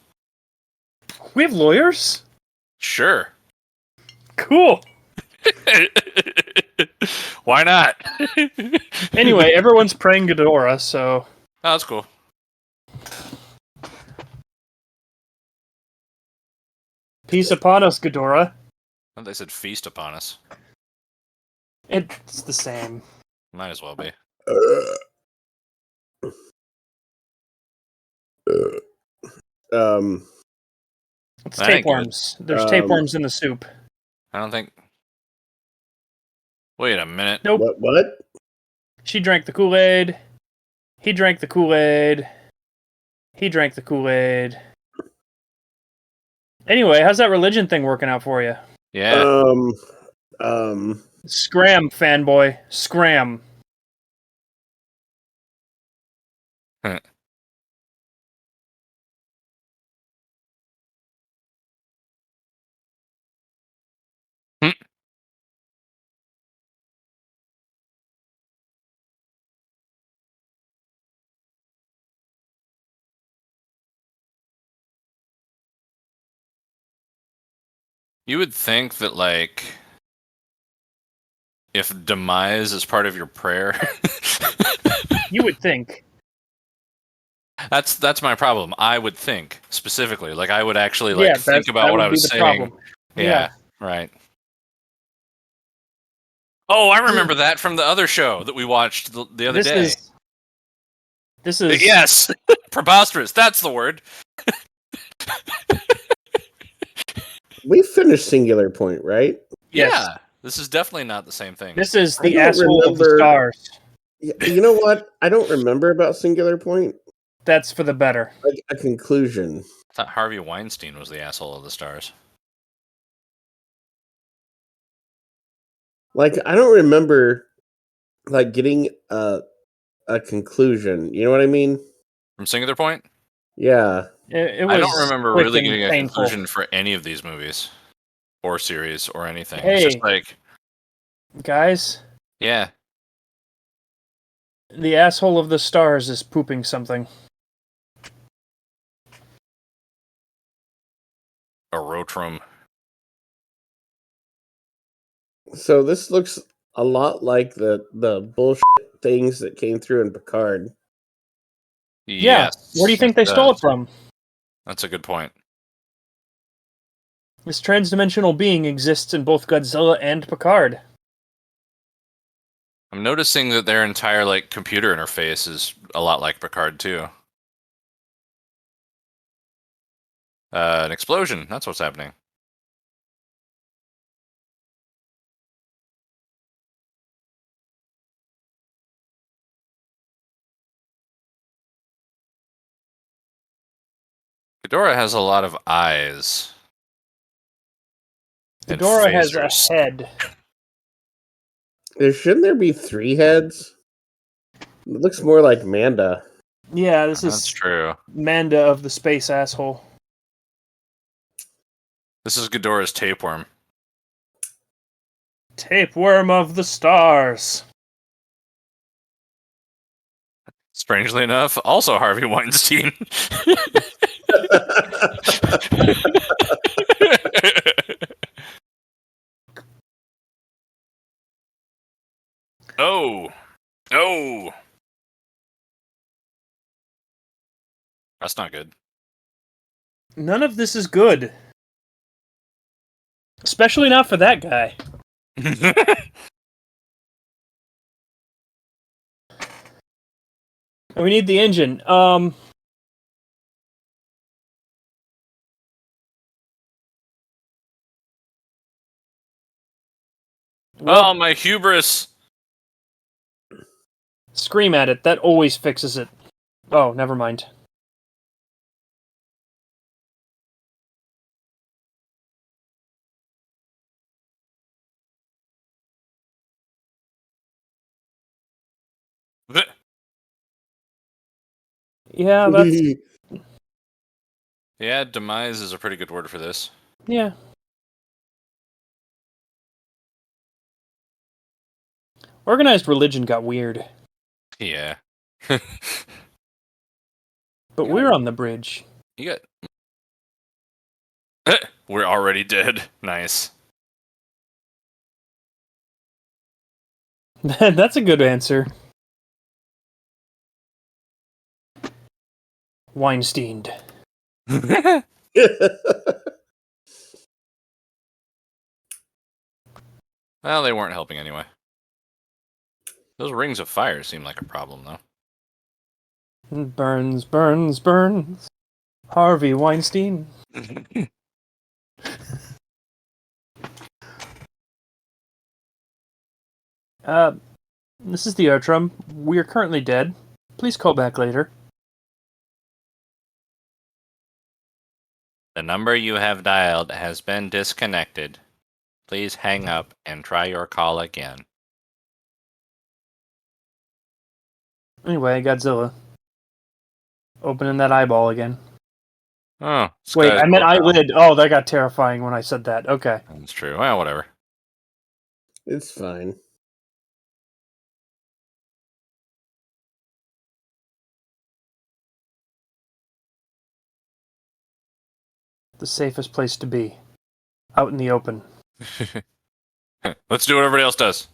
We have lawyers? Sure. Cool. Why not? Anyway, everyone's praying Ghidorah, so... Oh, that's cool. Peace upon us, Ghidorah. Oh, they said feast upon us. It's the same. Might as well be. um, It's That ain't good. tapeworms. There's tapeworms in the soup. I don't think... Wait a minute. Nope. what? She drank the Kool-Aid. He drank the Kool-Aid. He drank the Kool-Aid. Anyway, how's that religion thing working out for you? Yeah. Scram, fanboy. Scram. You would think that, like, if demise is part of your prayer, You would think. that's my problem. I would think specifically, like, I would actually think about that what would I be was the saying. problem. Yeah, right. Oh, I remember that from the other show that we watched the other day. This is Yes, preposterous. That's the word. We finished Singular Point, right? Yes. Yeah, this is definitely not the same thing. This is I the don't asshole of the remember- stars. You know what? I don't remember about Singular Point. That's for the better. Like a conclusion. I thought Harvey Weinstein was the asshole of the stars. Like I don't remember like getting a conclusion. You know what I mean? From Singular Point? Yeah. It was I don't remember quick really and getting a painful. conclusion for any of these movies or series or anything. Hey. It's just like, Guys, yeah, the asshole of the stars is pooping something. a rotrum. So this looks a lot like the bullshit things that came through in Picard. Yeah. Yes, Where do you think they stole it from? That's a good point. This transdimensional being exists in both Godzilla and Picard. I'm noticing that their entire like computer interface is a lot like Picard too. An explosion. That's what's happening. Ghidorah has a lot of eyes. and Ghidorah has phasers. a head. Shouldn't there be 3 heads? It looks more like Manda. Yeah, this That's is true. Manda of the space asshole. This is Ghidorah's tapeworm. Tapeworm of the stars. Strangely enough, also Harvey Weinstein. Oh. Oh. That's not good. None of this is good. Especially not for that guy. We need the engine. Oh, my hubris. Scream at it. That always fixes it. Oh, never mind. Yeah, that's Yeah, demise is a pretty good word for this. yeah. Organized religion got weird, Yeah. but we're on the bridge. You got. We're already dead. Nice. That's a good answer. Weinstein. Well, they weren't helping anyway. Those rings of fire seem like a problem, though. Burns, burns, burns. Harvey Weinstein. This is the outro. We are currently dead. Please call back later. The number you have dialed has been disconnected. Please hang up and try your call again. Anyway, Godzilla. Opening that eyeball again. Oh, Wait, Sky's I meant profile. eyelid. Oh, that got terrifying when I said that. Okay. That's true. Well, whatever. It's fine. The safest place to be. Out in the open. Let's do what everybody else does.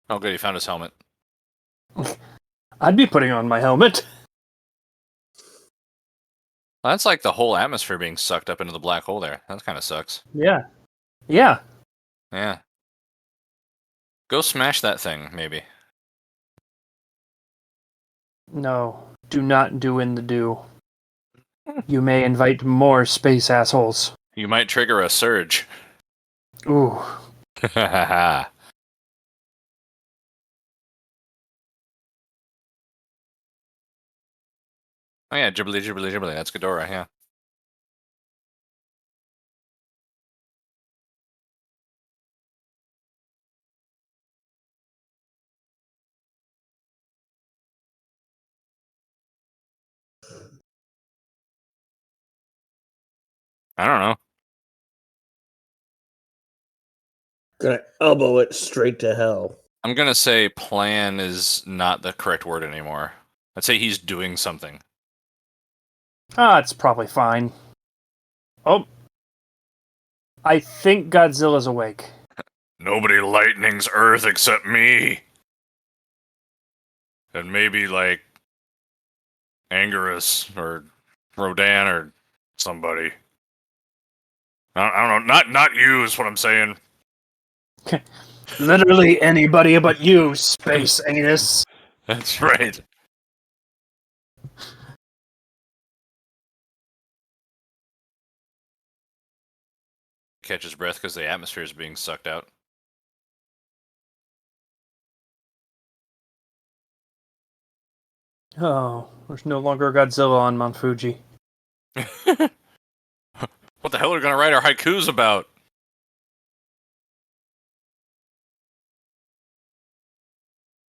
Oh, good. He found his helmet. I'd be putting on my helmet. Well, that's like the whole atmosphere being sucked up into the black hole there. That kind of sucks. Yeah. Yeah. Yeah. Go smash that thing, maybe. No. Do not do in the do. You may invite more space assholes. You might trigger a surge. Ooh. Oh yeah, Ghibli, Ghibli, Ghibli. That's Ghidorah, yeah. I don't know. Gonna elbow it straight to hell. I'm gonna say plan is not the correct word anymore. I'd say he's doing something. Ah, it's probably fine. Oh. I think Godzilla's awake. Nobody lightnings Earth except me. And maybe, like, Angerus or Rodan or somebody. I don't know. Not you is what I'm saying. Literally anybody but you, space anus. That's right. Catch his breath because the atmosphere is being sucked out. Oh, there's no longer a Godzilla on Mount Fuji. What the hell are we gonna write our haikus about?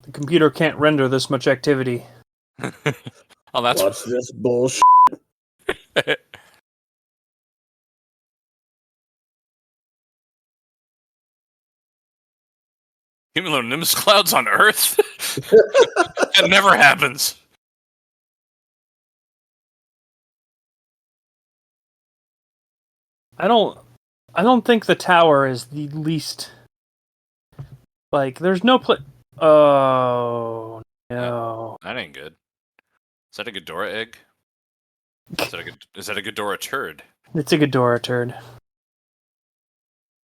The computer can't render this much activity. Oh, that's Watch this bullshit. cumulonimbus clouds on Earth. That never happens. I don't think the tower is the least. Like, there's no Oh no! That ain't good. Is that a Ghidorah egg? Is that a Ghidorah turd? It's a Ghidorah turd.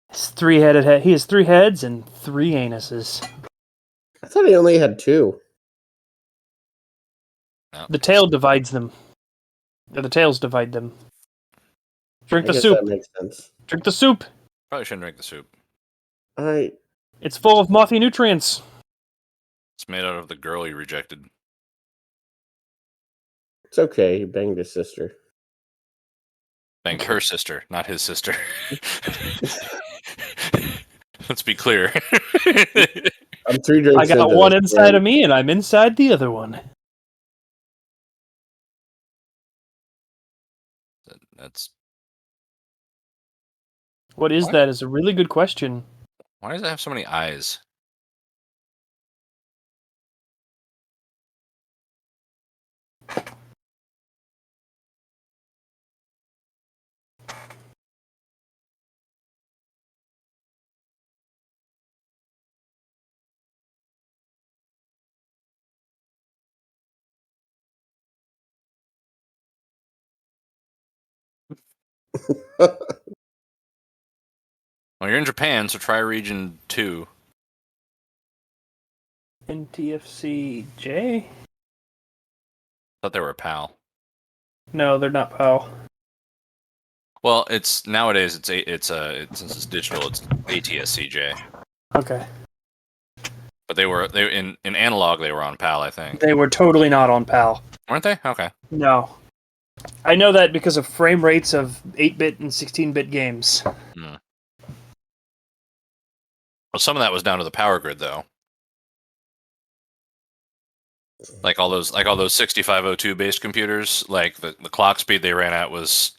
It's three-headed head. He has 3 heads and 3 anuses. I thought he only had 2. No. The tail divides them. Or the tails divide them. Drink I the guess soup. that makes sense. Drink the soup. Probably shouldn't drink the soup. It's full of mothy nutrients. It's made out of the girl he rejected. It's okay. He banged his sister. Banged her sister, not his sister. Let's be clear. I'm 3 drinks. I got into one this, inside man. of me, and I'm inside the other one. That's What is What? that? Is a really good question. why does it have so many eyes? Well, you're in Japan, so try region 2. NTFCJ? Thought they were a PAL. No, they're not PAL. Well, it's nowadays since it's digital, it's ATSCJ. Okay. But they in analog they were on PAL, I think. They were totally not on PAL. Weren't they? Okay. No. I know that because of frame rates of 8-bit and 16-bit games. Well, some of that was down to the power grid, though. Like all those 6502 based computers, like the clock speed they ran at was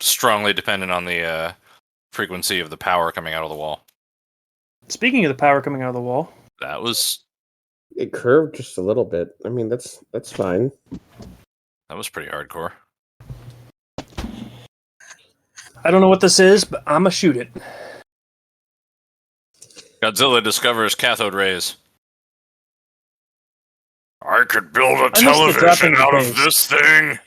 strongly dependent on the frequency of the power coming out of the wall. Speaking of the power coming out of the wall, That was It curved just a little bit. I mean, that's fine. pretty hardcore. I don't know what this is, but I'ma shoot it. Godzilla discovers cathode rays. I could build a I missed the dropping television out of base. this thing.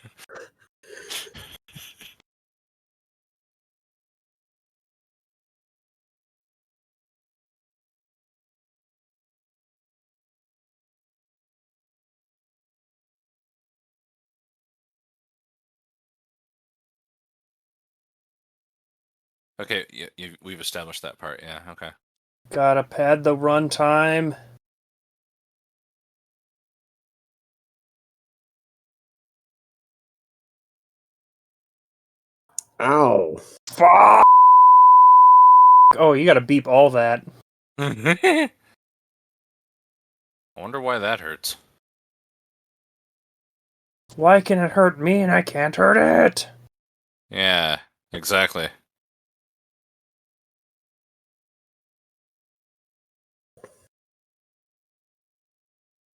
Okay, we've established that part. Yeah, okay. Gotta pad the runtime. Ow. Fuck! Oh, you gotta beep all that. I wonder why that hurts. Why can it hurt me and I can't hurt it? Yeah, exactly.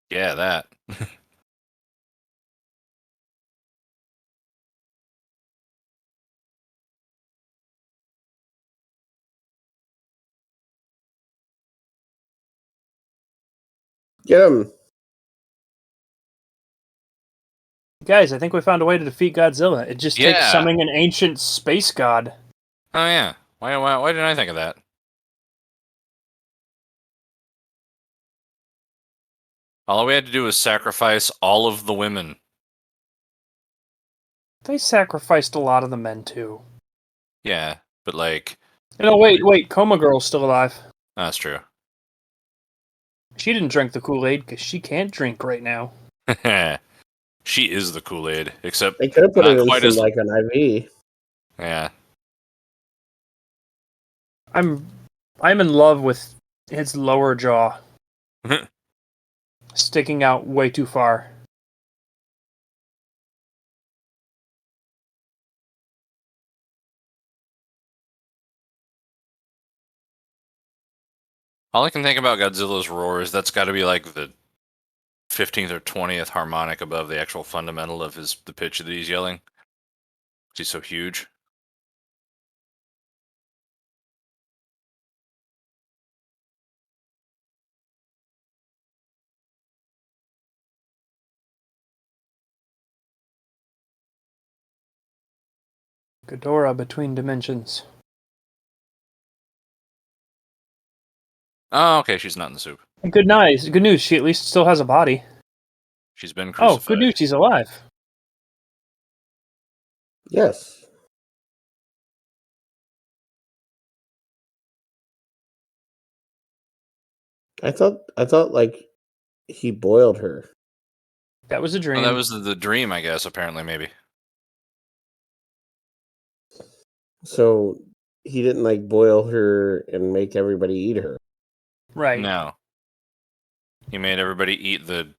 Yeah, that. Get him. Guys, I think we found a way to defeat Godzilla. It just takes Yeah. summoning an ancient space god. Oh yeah. Why didn't I think of that? All we had to do was sacrifice all of the women. They sacrificed a lot of the men too. Yeah, but like, No, wait, Coma Girl's still alive. that's true. She didn't drink the Kool-Aid because she can't drink right now. She is the Kool-Aid, except They could have put not it in quite some, as like an IV. yeah. I'm in love with its lower jaw. Sticking out way too far. All I can think about Godzilla's roar is that's got to be like the 15th or 20th harmonic above the actual fundamental of the pitch that he's yelling. He's so huge. Ghidorah between dimensions. Oh, okay, she's not in the soup. Good news. She at least still has a body. She's been Oh, crucified. good news. She's alive. Yes. I thought like he boiled her. That was a dream. Oh, that was the dream, I guess. Apparently, maybe. So like boil her and make everybody eat her. Right. No. He made everybody eat the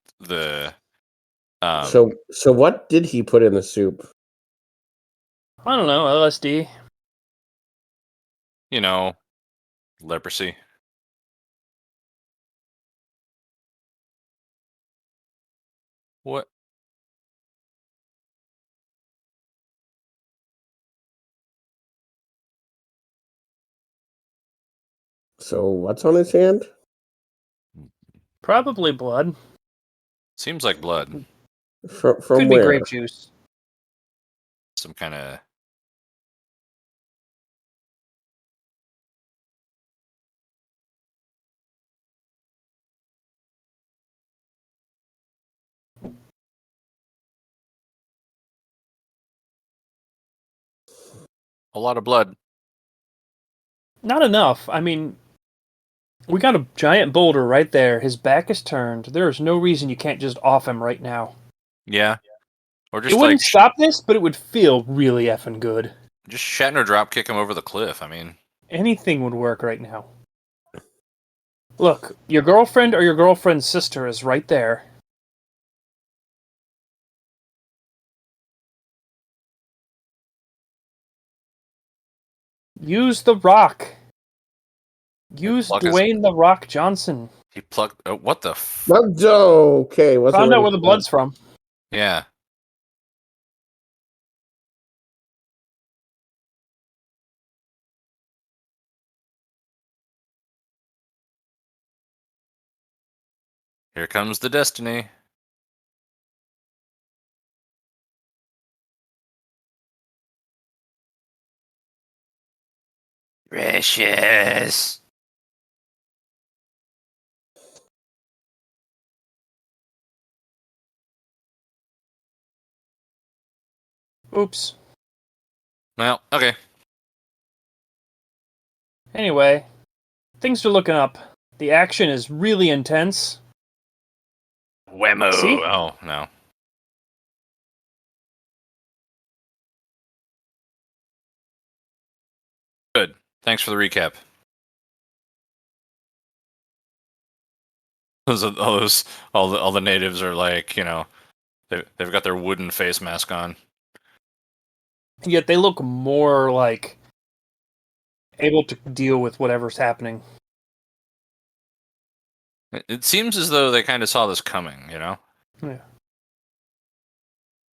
So what did he put in the soup? I don't know, LSD. Leprosy. What? So what's on his hand? Probably blood. Seems like blood. From Could be where? grape juice. Some kind of. A lot of blood. Not enough. I mean, we got a giant boulder right there. His back is turned. There is no reason you can't just off him right now. Yeah. Or It just wouldn't stop this, but it would feel really effing good. just Shatner drop kick him over the cliff. I mean, Anything would work right now. Look, your girlfriend or your girlfriend's sister is right there. Use the rock. Use Pluck his- Dwayne the Rock Johnson. he plucked. Oh, what the? Okay. Wasn't Found out ready where the for blood's from. Yeah. Here comes the destiny. Precious. Oops. Well, okay. Anyway, things are looking up. The action is really intense. Whammo. See? Oh, no. Good. Thanks for the recap. All the natives are like, they've got their wooden face mask on. Yet they look more like able to deal with whatever's happening. It seems as though they kind of saw this coming, Yeah.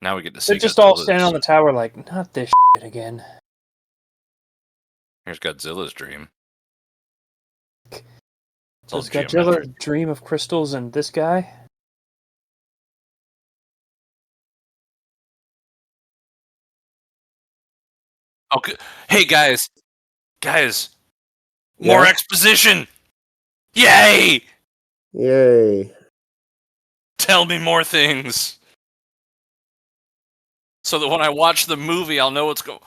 Now we get to see. They're just all Godzilla's- standing on the tower like, not this shit again. Here's Godzilla's dream. It's all Does Godzilla geometric. dream of crystals and this guy? Okay. Hey guys, more Yeah? exposition! Yay! Yay. Tell me more things, so that when I watch the movie, I'll know what's going.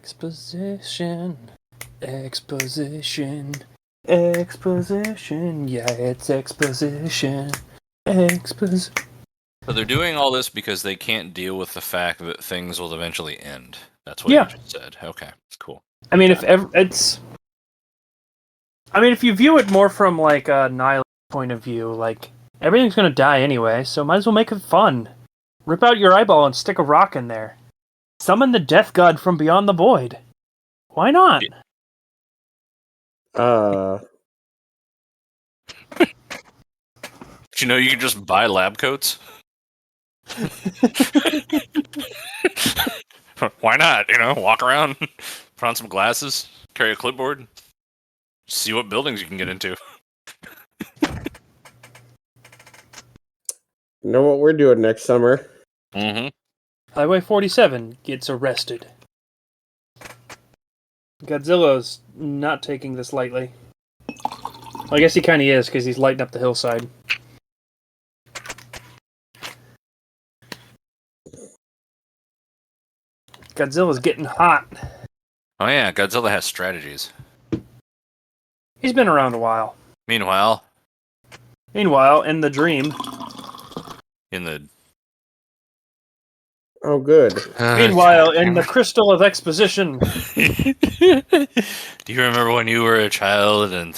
Exposition. Exposition. Exposition. Yeah, it's exposition. Exposition. So they're doing all this because they can't deal with the fact that things will eventually end. That's what Yeah. you just said. Okay, it's cool. I mean, if you view it more from like a nihilist point of view, like everything's gonna die anyway, so might as well make it fun. Rip out your eyeball and stick a rock in there. Summon the death god from beyond the void. Why not? But you can just buy lab coats. Why not? Walk around, put on some glasses, carry a clipboard, see what buildings you can get into. You know what we're doing next summer? Mm-hmm. Highway 47 gets arrested. Godzilla's not taking this lightly. Well, I guess he kind of is, because he's lighting up the hillside. Godzilla's getting hot. Oh yeah, Godzilla has strategies. He's been around a while. Meanwhile, In the dream. in the Oh, good. Meanwhile, in the crystal of exposition. Do you remember when you were a child and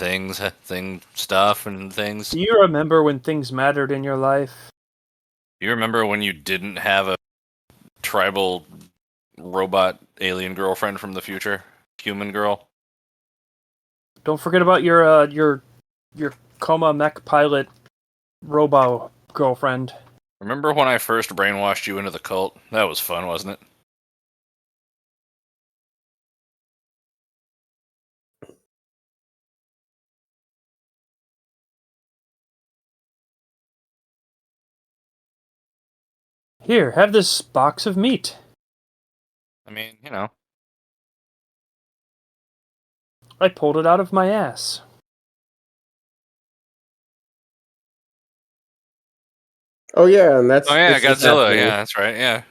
stuff and things? Do you remember when things mattered in your life? Do you remember when you didn't have a tribal robot alien girlfriend from the future? Human girl? Don't forget about your coma mech pilot robo girlfriend. Remember when I first brainwashed you into the cult? That was fun, wasn't it? Here, have this box of meat. I mean, you know. I pulled it out of my ass. Oh yeah, and that's. Oh yeah, this is Godzilla. happening. Yeah, that's right. Yeah.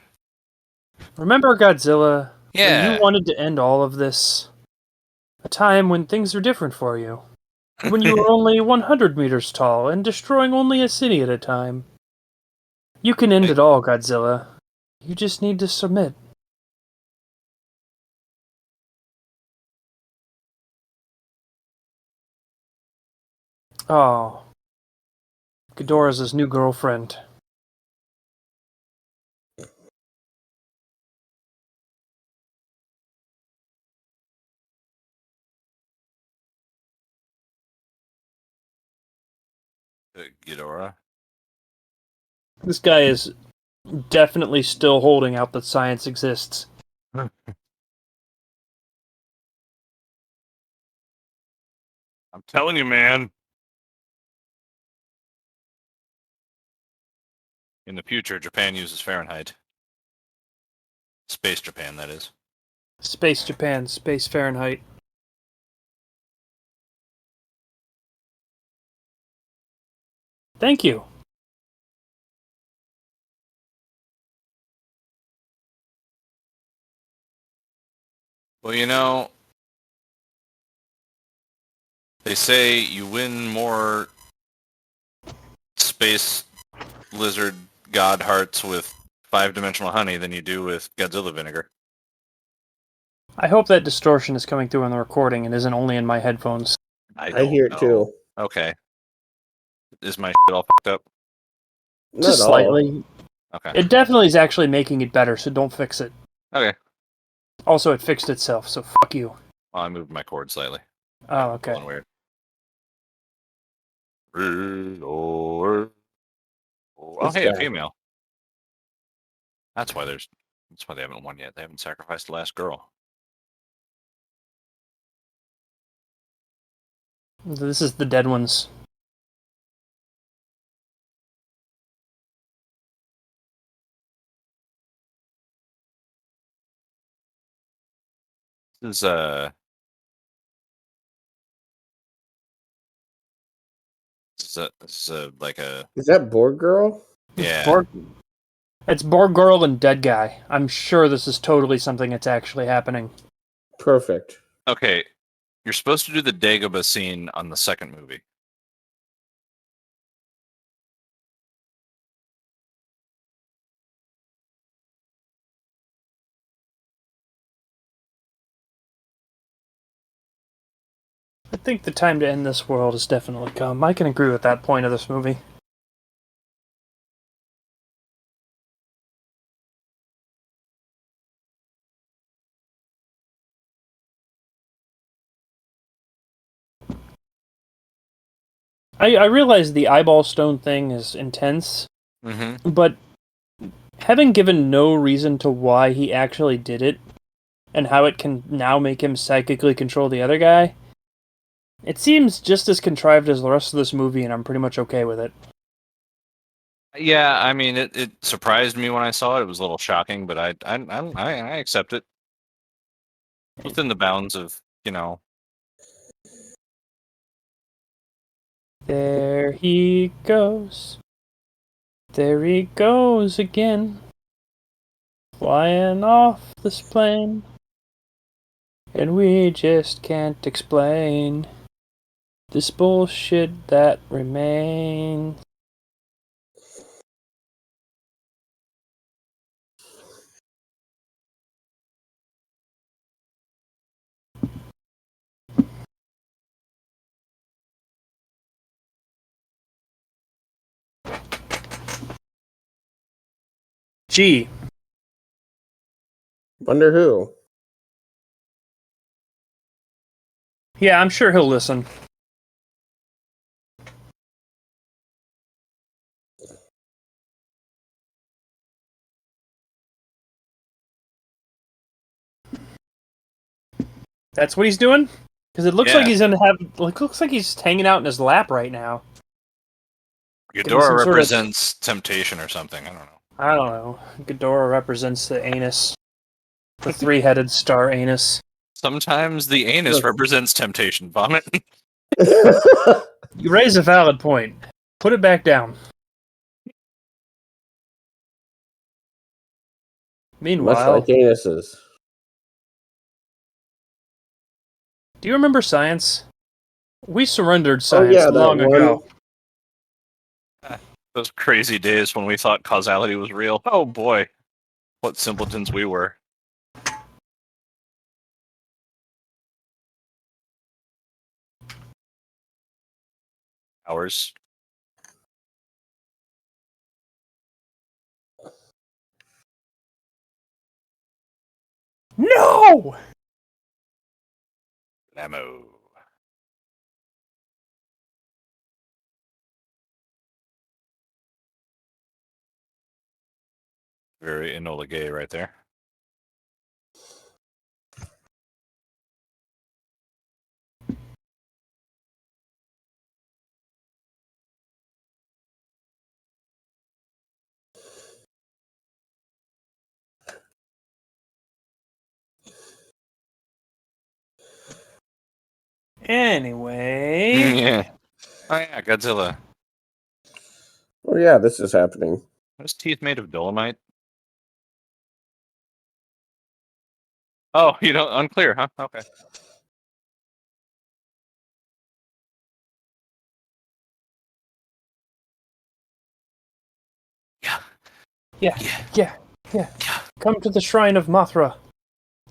Remember Godzilla? Yeah. When you wanted to end all of this? A time when things were different for you. When you were only 100 meters tall and destroying only a city at a time. You can end it all, Godzilla. You just need to submit. Oh. Ghidorah's his new girlfriend. Ghidorah. This guy is definitely still holding out that science exists. I'm telling you, man. In the future, Japan uses Fahrenheit. Space Japan, that is. Space Japan, Space Fahrenheit. Thank you. Well, you know, they say you win more space lizard god hearts with 5-dimensional honey than you do with Godzilla vinegar. I hope that distortion is coming through on the recording and isn't only in my headphones. I hear it too. Okay. Is my shit all fucked up? Not Just at all. slightly. Okay. It definitely is actually making it better, so don't fix it. Okay. Also, it fixed itself, so fuck you. Well, I moved my cord slightly. Oh, okay. Going weird. Oh, hey, a female. That's why they haven't won yet. They haven't sacrificed the last girl. This is the dead ones. This is like a Is that Borg girl? yeah. It's Borg Girl and Dead Guy. I'm sure this is totally something that's actually happening. Perfect. Okay, you're supposed to do the Dagobah scene on the second movie. I think the time to end this world has definitely come. I can agree with that point of this movie. I realize the eyeball stone thing is intense, but having given no reason to why he actually did it, and how it can now make him psychically control the other guy, it seems just as contrived as the rest of this movie, and I'm pretty much okay with it. Yeah, I mean, it surprised me when I saw it. It was a little shocking, but I accept it within the bounds of, you know. There he goes. There he goes again. Flying off this plane. And we just can't explain this bullshit that remains. Gee. Wonder who? Yeah, I'm sure he'll listen. That's what he's doing? Because it looks like he's gonna have. Looks like he's hanging out in his lap right now. Ghidorah represents temptation or something. I don't know. I don't know. Ghidorah represents the anus. The three-headed star anus. Sometimes the anus represents temptation. Vomit. You raise a valid point. Put it back down. Meanwhile, much like anuses. Do you remember science? We surrendered science long ago. Those crazy days when we thought causality was real. Oh boy, what simpletons we were. Hours. No! Ammo. Very Enola Gay right there. Anyway. Yeah. Oh yeah, Godzilla. Oh yeah, this is happening. Are his teeth made of dolomite? Oh, you don't unclear, huh? Okay. Yeah. Come to the shrine of Mothra.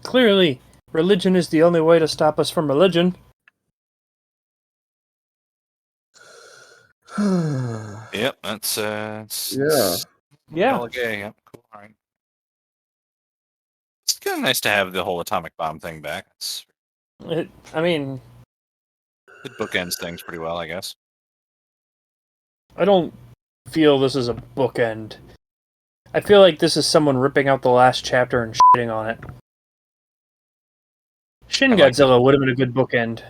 Clearly, religion is the only way to stop us from religion. Yep, that's Yeah. Enola Gay. Yep, cool. All right. It's kind of nice to have the whole atomic bomb thing back. I mean, It bookends things pretty well, I guess. I don't feel this is a bookend. I feel like this is someone ripping out the last chapter and shitting on it. Shin Godzilla would have been a good bookend.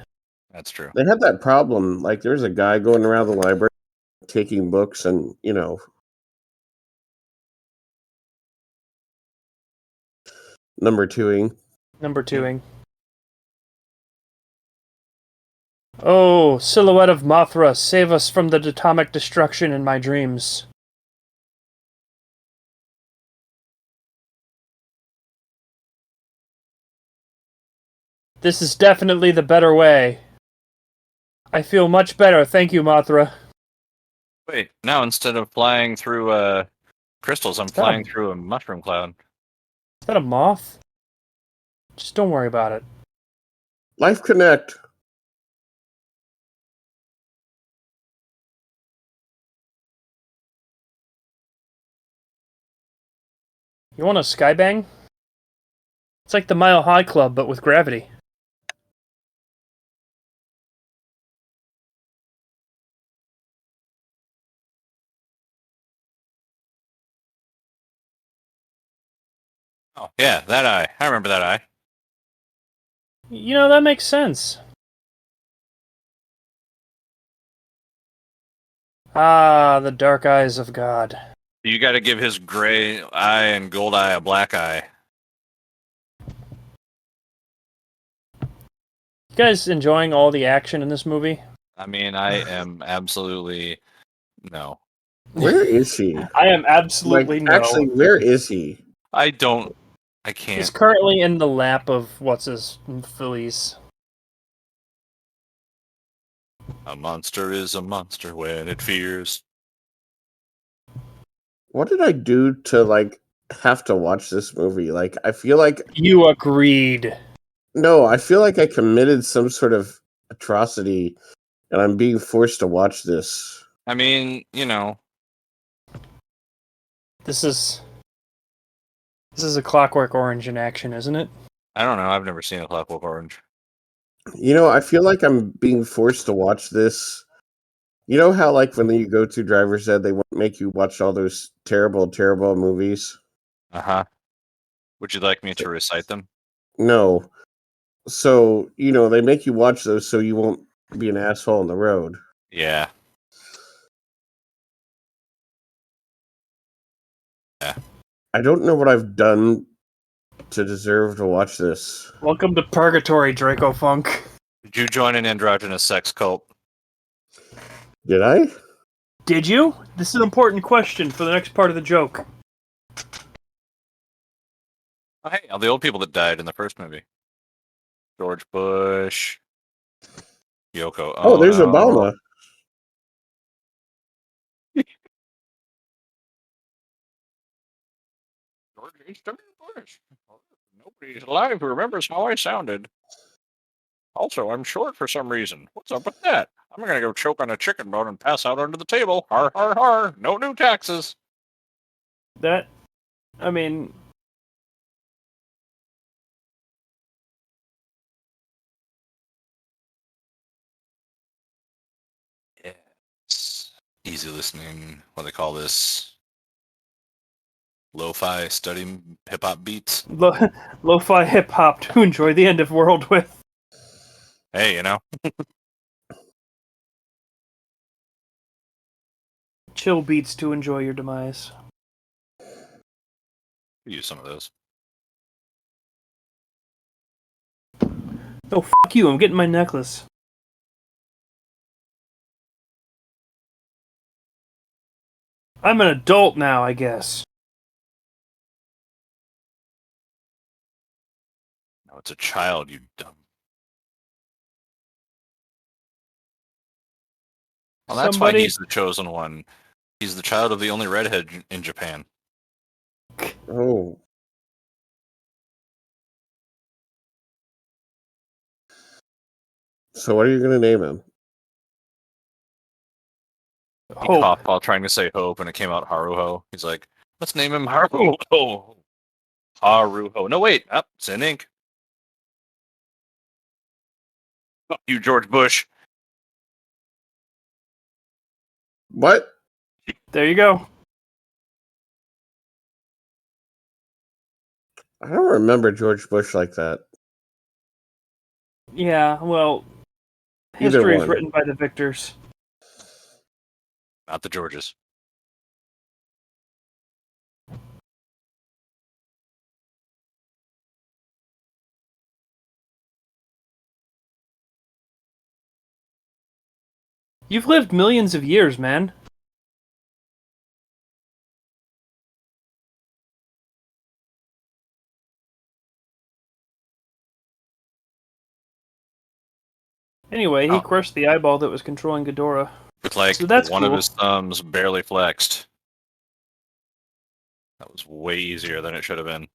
That's true. They had that problem. Like, there's a guy going around the library taking books and, number twoing. Oh, silhouette of Mothra, save us from the atomic destruction in my dreams. This is definitely the better way. I feel much better, thank you, Mothra. Wait, now instead of flying through crystals, I'm flying through a mushroom cloud. Is that a moth? Just don't worry about it. Life Connect. You want a skybang? It's like the Mile High Club, but with gravity. Oh, yeah, that eye. I remember that eye. You know, that makes sense. Ah, the dark eyes of God. You got to give his gray eye and gold eye a black eye. You guys enjoying all the action in this movie? I mean, I am absolutely no. Where is he? I am absolutely no. Actually, where is he? I don't I can't. He's currently in the lap of what's his Phillies. A monster is a monster when it fears. What did I do to like have to watch this movie? Like, I feel like You agreed. no, I feel like I committed some sort of atrocity, and I'm being forced to watch this. I mean, This is a Clockwork Orange in action, isn't it? I don't know. I've never seen a Clockwork Orange. You know, I feel like I'm being forced to watch this. You know how, like, when you go to Driver's Ed, they won't make you watch all those terrible, terrible movies? Uh-huh. Would you like me to recite them? No. So, they make you watch those so you won't be an asshole on the road. Yeah. I don't know what I've done to deserve to watch this. Welcome to Purgatory, Draco Funk. Did you join an androgynous sex cult? Did I? Did you? This is an important question for the next part of the joke. Oh, hey, all the old people that died in the first movie. George Bush. Yoko. Oh, there's no. Obama. George H.W. Bush. Nobody's alive who remembers how I sounded. Also, I'm short for some reason. What's up with that? I'm gonna go choke on a chicken bone and pass out under the table. Har har har. No new taxes. That, I mean... Yes. Easy listening. What do they call this? Lo-fi study hip-hop beats. Lo-fi hip-hop to enjoy the end of world with. Hey, Chill beats to enjoy your demise. use some of those. Oh, fuck you, I'm getting my necklace. I'm an adult now, I guess. No, it's a child, you dumb. Well, that's why he's the chosen one. He's the child of the only redhead in Japan. Oh. So what are you going to name him? He coughed while trying to say hope, and it came out Haruho. He's like, let's name him Haruho. Haruho. No, wait. It's in ink. Fuck you, George Bush. What? There you go. I don't remember George Bush like that. Yeah, well, Either history is one. written by the victors. Not the Georges. You've lived millions of years, man. Anyway, he crushed the eyeball that was controlling Ghidorah. With like So that's one cool. of his thumbs barely flexed. That was way easier than it should have been.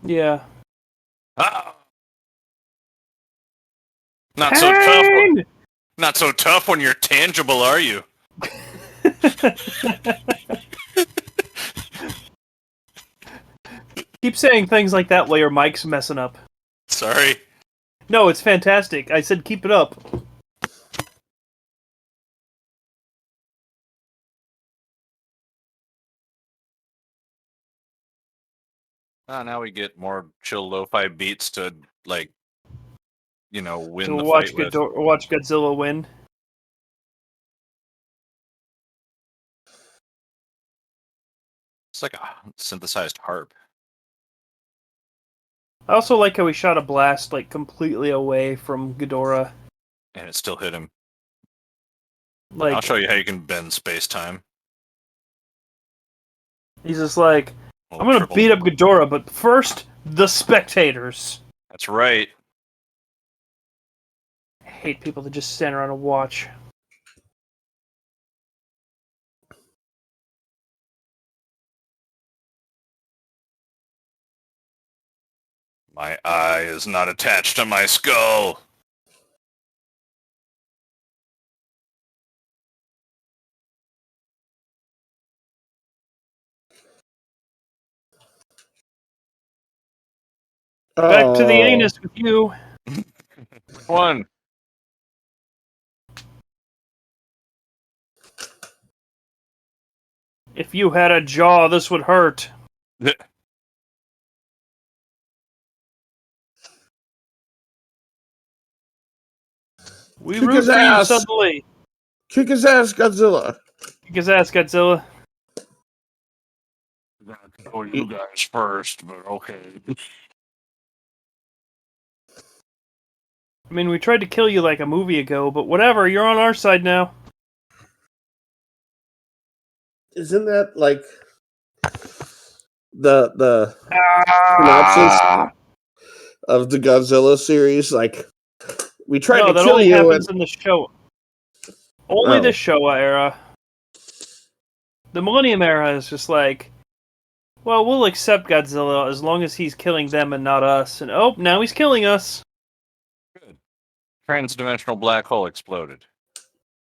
Yeah. Ah! Not so tough. Not so tough when you're tangible, are you? Keep saying things like that while your mic's messing up. Sorry. No, it's fantastic. I said keep it up. Now we get more chill lo-fi beats to, like, win To the watch fight with. watch Godzilla win. It's like a synthesized harp. I also like how he shot a blast like completely away from Ghidorah. And it still hit him. Like, I'll show you how you can bend space-time. He's just like, I'm gonna beat up Ghidorah, but first, The spectators. That's right. I hate people that just stand around and watch. My eye is not attached to my skull. Back to the Oh. anus with you. One. If you had a jaw, this would hurt. We Kick root his for you ass. suddenly. Kick his ass, Godzilla. Kick his ass, Godzilla. I'm gonna kill you guys first, but okay. I mean, we tried to kill you like a movie ago, but whatever, you're on our side now. Isn't that like the synopsis of the Godzilla series? Like, we tried No, to that kill only you, happens and in the show. Only Oh. the Showa era. The Millennium era is just like, well, we'll accept Godzilla as long as he's killing them and not us. And oh, now he's killing us. Good. Transdimensional black hole exploded.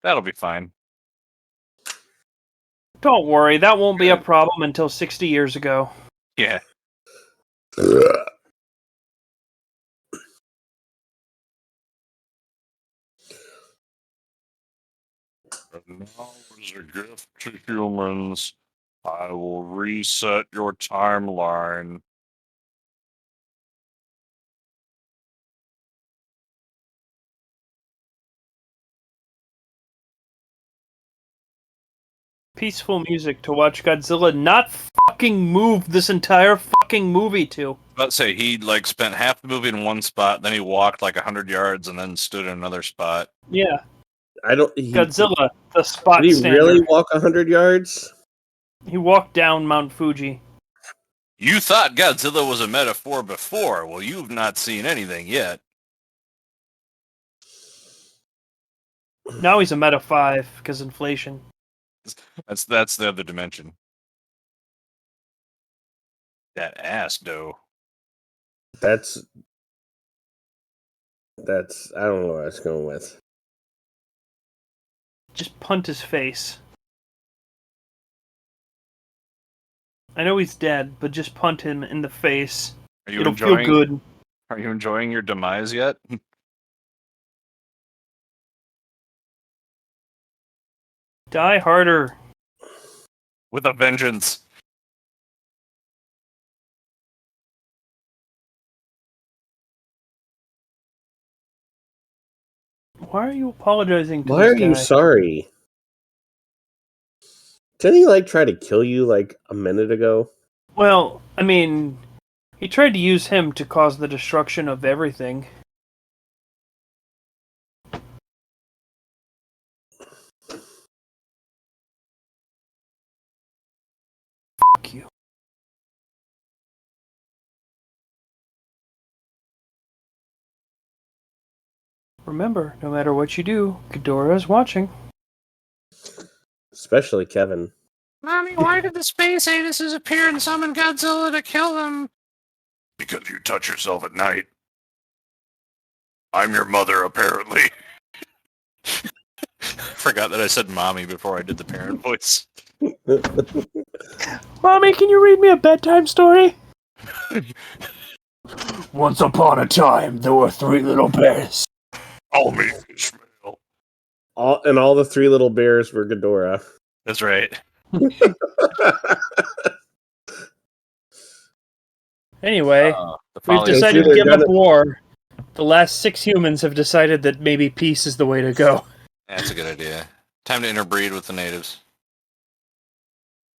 That'll be fine. Don't worry, that won't be a problem until 60 years ago. Yeah. And now, as a gift to humans, I will reset your timeline. Peaceful music to watch Godzilla not fucking move this entire fucking movie to. Let's say he like spent half the movie in one spot, then he walked like 100 yards, and then stood in another spot. Yeah, I don't. Godzilla, the spot Did he standard. really walk 100 yards? He walked down Mount Fuji. You thought Godzilla was a metaphor before. Well, you've not seen anything yet. Now he's a Meta 5 because inflation. That's the other dimension. That ass, though. That's. I don't know what I was going with. Just punt his face. I know he's dead, but just punt him in the face. Are you It'll enjoying? feel good. Are you enjoying your demise yet? Die harder. With a vengeance. Why are you apologizing to Why this are you guy? sorry? Didn't he like try to kill you like a minute ago? Well, I mean, he tried to use him to cause the destruction of everything. Fuck you. Remember, no matter what you do, Ghidorah is watching. Especially Kevin. Mommy, why did the space anuses appear and summon Godzilla to kill them? Because you touch yourself at night. I'm your mother, apparently. Forgot that I said mommy before I did the parent voice. Mommy, can you read me a bedtime story? Once upon a time, there were 3 little bears. Call me Ishmael. All the 3 little bears were Ghidorah. That's right. Anyway, The we've folly- decided to either give done up it- war. The last 6 humans have decided that maybe peace is the way to go. That's a good idea. Time to interbreed with the natives.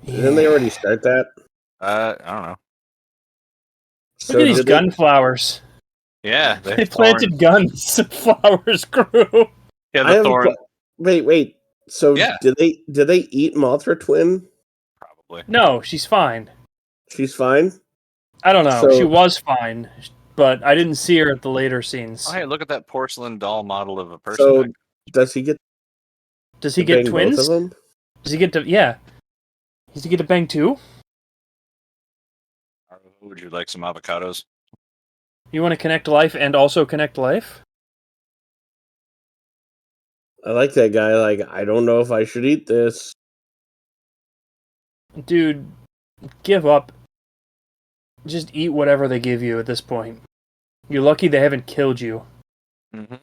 Didn't they already start that? I don't know. So Look at these did they- gunflowers. Yeah, They planted guns. Flowers grew. Yeah, I the have a thorn. Wait. So Yeah. did they eat Mothra Twin? Probably. No, she's fine. She's fine. I don't know. So- She was fine, but I didn't see her at the later scenes. Oh, hey, look at that porcelain doll model of a person. So back does he get Does he to get bang twins? both of them? Does he get to? Yeah. Does he get to bang two? there. Would you like some avocados? You want to connect life and also connect life? I like that guy. Like, I don't know if I should eat this. Dude, give up. Just eat whatever they give you at this point. You're lucky they haven't killed you. Mm-hmm.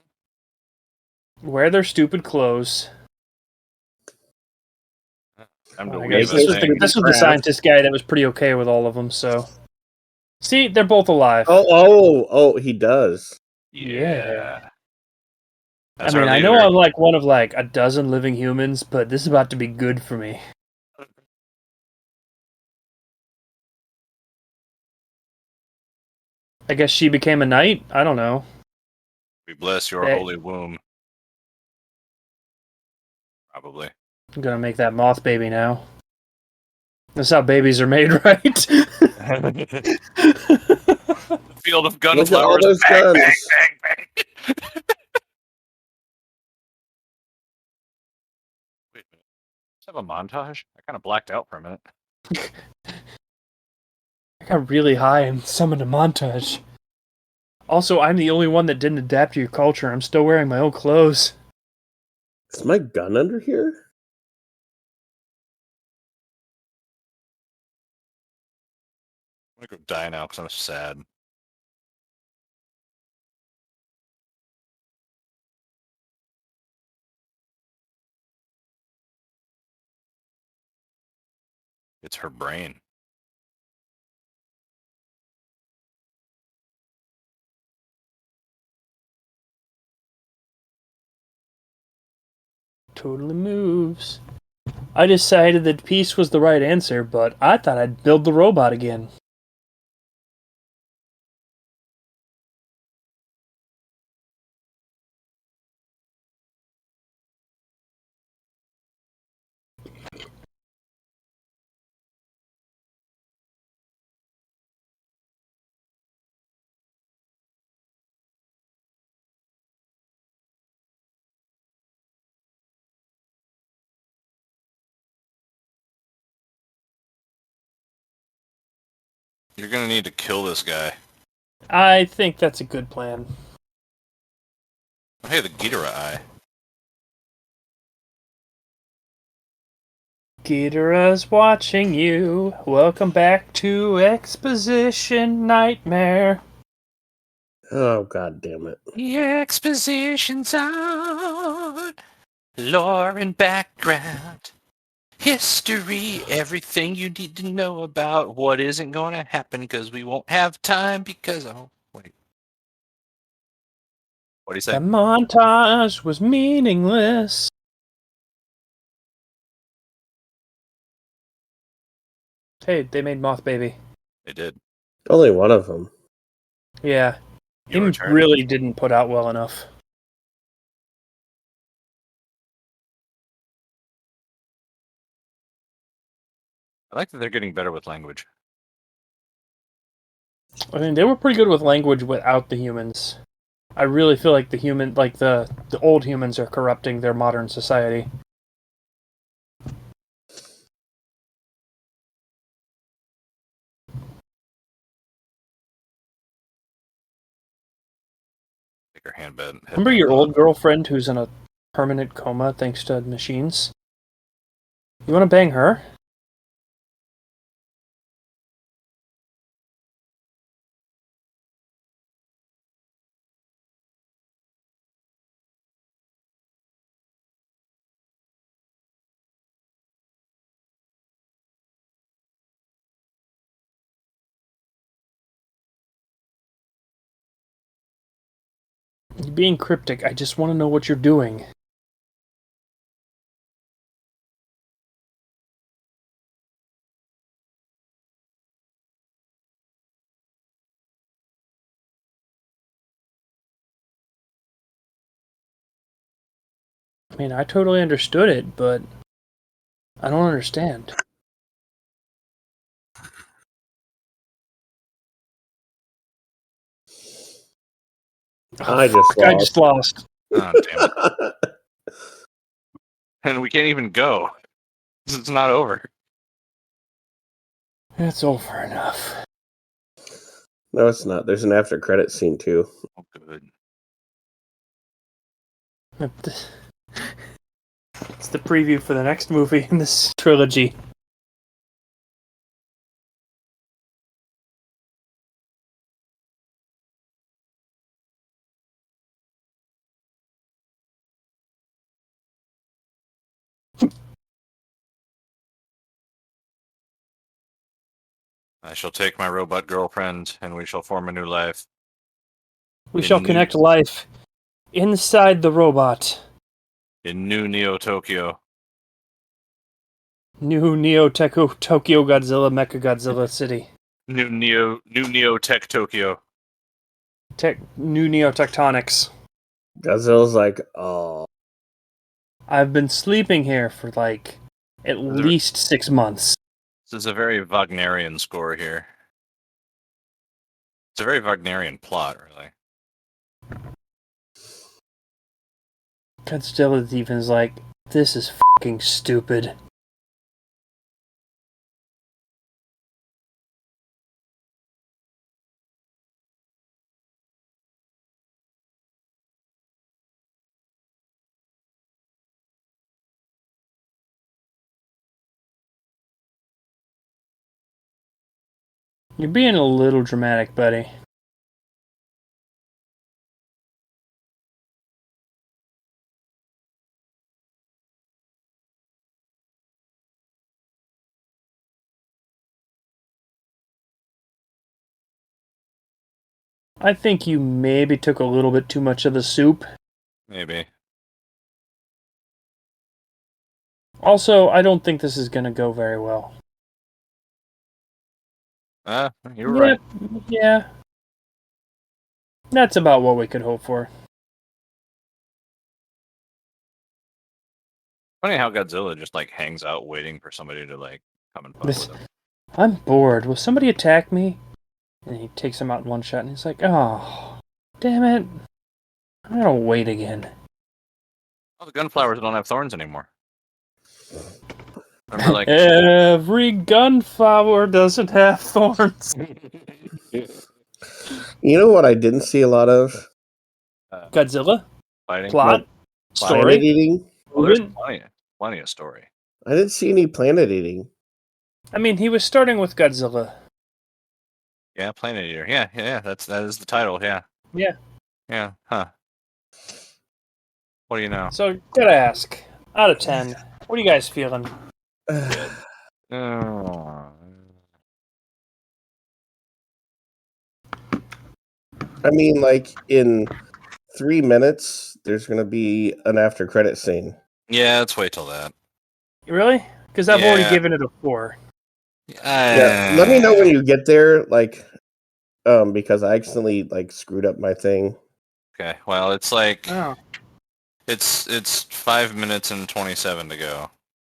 Wear their stupid clothes. Time to I weave guess a this was, thing. this was the scientist guy that was pretty okay with all of them, so. See, they're both alive. Oh, he does. Yeah. That's I mean, our I know leader. I'm like one of like a dozen living humans, but this is about to be good for me. I guess she became a knight? I don't know. We bless your Hey. holy womb. Probably. I'm gonna make that moth baby now. That's how babies are made, right? Field of Look at all gunflowers. those Bang, guns. bang, bang, bang. Wait a minute. Let's have a montage? I kind of blacked out for a minute. I got really high and summoned a montage. Also, I'm the only one that didn't adapt to your culture. I'm still wearing my old clothes. Is my gun under here? I'm gonna go die now because I'm sad. It's her brain. Totally moves. I decided that peace was the right answer, but I thought I'd build the robot again. You're gonna need to kill this guy. I think that's a good plan. Oh, hey, the Ghidorah eye. Ghidorah's watching you. Welcome back to Exposition Nightmare. Oh, god damn it. The exposition's on. Lore and background. History, everything you need to know about what isn't going to happen because we won't have time because, oh, wait. What do you The say? montage was meaningless. Hey, they made Moth Baby. They did. Only one of them. Yeah, Your him turn. really didn't put out well enough. I like that they're getting better with language. I mean, they were pretty good with language without the humans. I really feel like the old humans are corrupting their modern society. Take her handbed. Remember your old girlfriend who's in a permanent coma thanks to machines? You want to bang her? You're being cryptic. I just want to know what you're doing. I mean, I totally understood it, but I don't understand. I just I just lost. Oh, damn it. And we can't even go. It's not over. It's over enough. No, it's not. There's an after credit scene too. Oh, good. It's the preview for the next movie in this trilogy. I shall take my robot girlfriend, and we shall form a new life. We shall connect life inside the robot. In New Neo Tokyo. New Tokyo Godzilla Mecha Godzilla City. New Neo Tech Tokyo. New Neo Tectonics. Godzilla's like, oh. I've been sleeping here for like at least 6 months. This is a very Wagnerian score here. It's a very Wagnerian plot, really. Godzilla even is like, this is fucking stupid. You're being a little dramatic, buddy. I think you maybe took a little bit too much of the soup. Maybe. Also, I don't think this is going to go very well. You're right. Yeah. That's about what we could hope for. Funny how Godzilla just like hangs out waiting for somebody to like come and fuck with him. I'm bored. Will somebody attack me? And he takes him out in one shot, and he's like, oh, damn it. I'm gonna wait again. Oh, the gunflowers don't have thorns anymore. Remember, like... Every gunflower doesn't have thorns. You know what I didn't see a lot of? Godzilla? Fighting? Plot? Planet Story? eating? Well, there's plenty of story. I didn't see any planet eating. I mean, he was starting with Godzilla. Yeah, Planet Eater. Yeah, that is the title, yeah. Yeah, huh. What do you know? So, gotta ask, out of 10, what are you guys feeling? Oh. I mean, like, in 3 minutes, there's going to be an after credit scene. Yeah, let's wait till that. Really? Because I've already given it a 4. Yeah, let me know when you get there, like, because I accidentally, like, screwed up my thing. Okay, well, it's like... Oh. It's 5 minutes and 27 to go.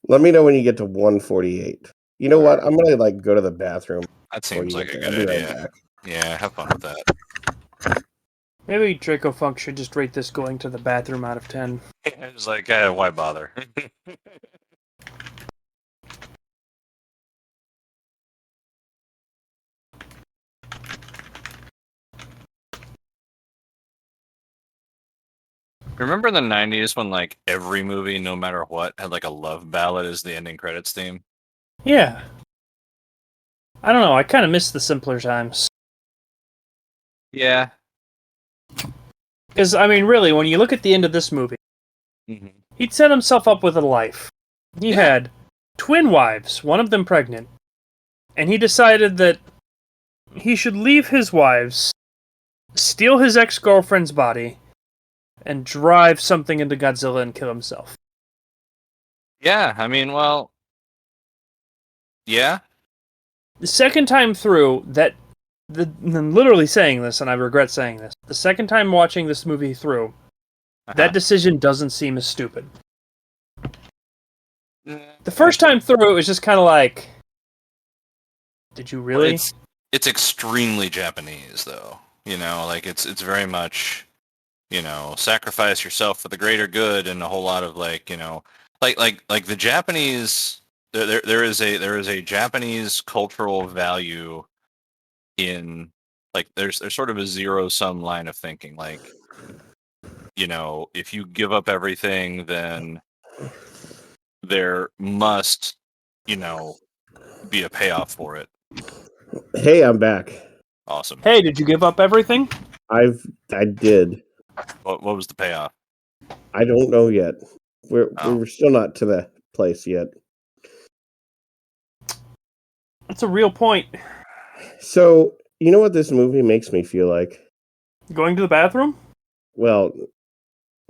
Let me know when you get to 148. You know what? I'm going to, like, go to the bathroom. That seems like a I'll good be right idea. back. Yeah, have fun with that. Maybe Draco Funk should just rate this going to the bathroom out of 10. It's like, why bother? Remember in the 90s when, like, every movie, no matter what, had, like, a love ballad as the ending credits theme? Yeah. I don't know, I kind of miss the simpler times. Yeah. Because, I mean, really, when you look at the end of this movie, he'd set himself up with a life. He had twin wives, one of them pregnant, and he decided that he should leave his wives, steal his ex-girlfriend's body, and drive something into Godzilla and kill himself. Yeah, I mean, well... Yeah? The second time through, I'm literally saying this, and I regret saying this, the second time watching this movie through, that decision doesn't seem as stupid. The first time through, it was just kind of like, did you really? It's extremely Japanese, though. You know, like, it's very much... sacrifice yourself for the greater good, and a whole lot of like the Japanese. There is a Japanese cultural value in like there's sort of a zero sum line of thinking. Like, if you give up everything, then there must, be a payoff for it. Hey, I'm back. Awesome. Hey, did you give up everything? I did. What was the payoff? I don't know yet. Oh. We're still not to that place yet. That's a real point. So, you know what this movie makes me feel like? Going to the bathroom? Well,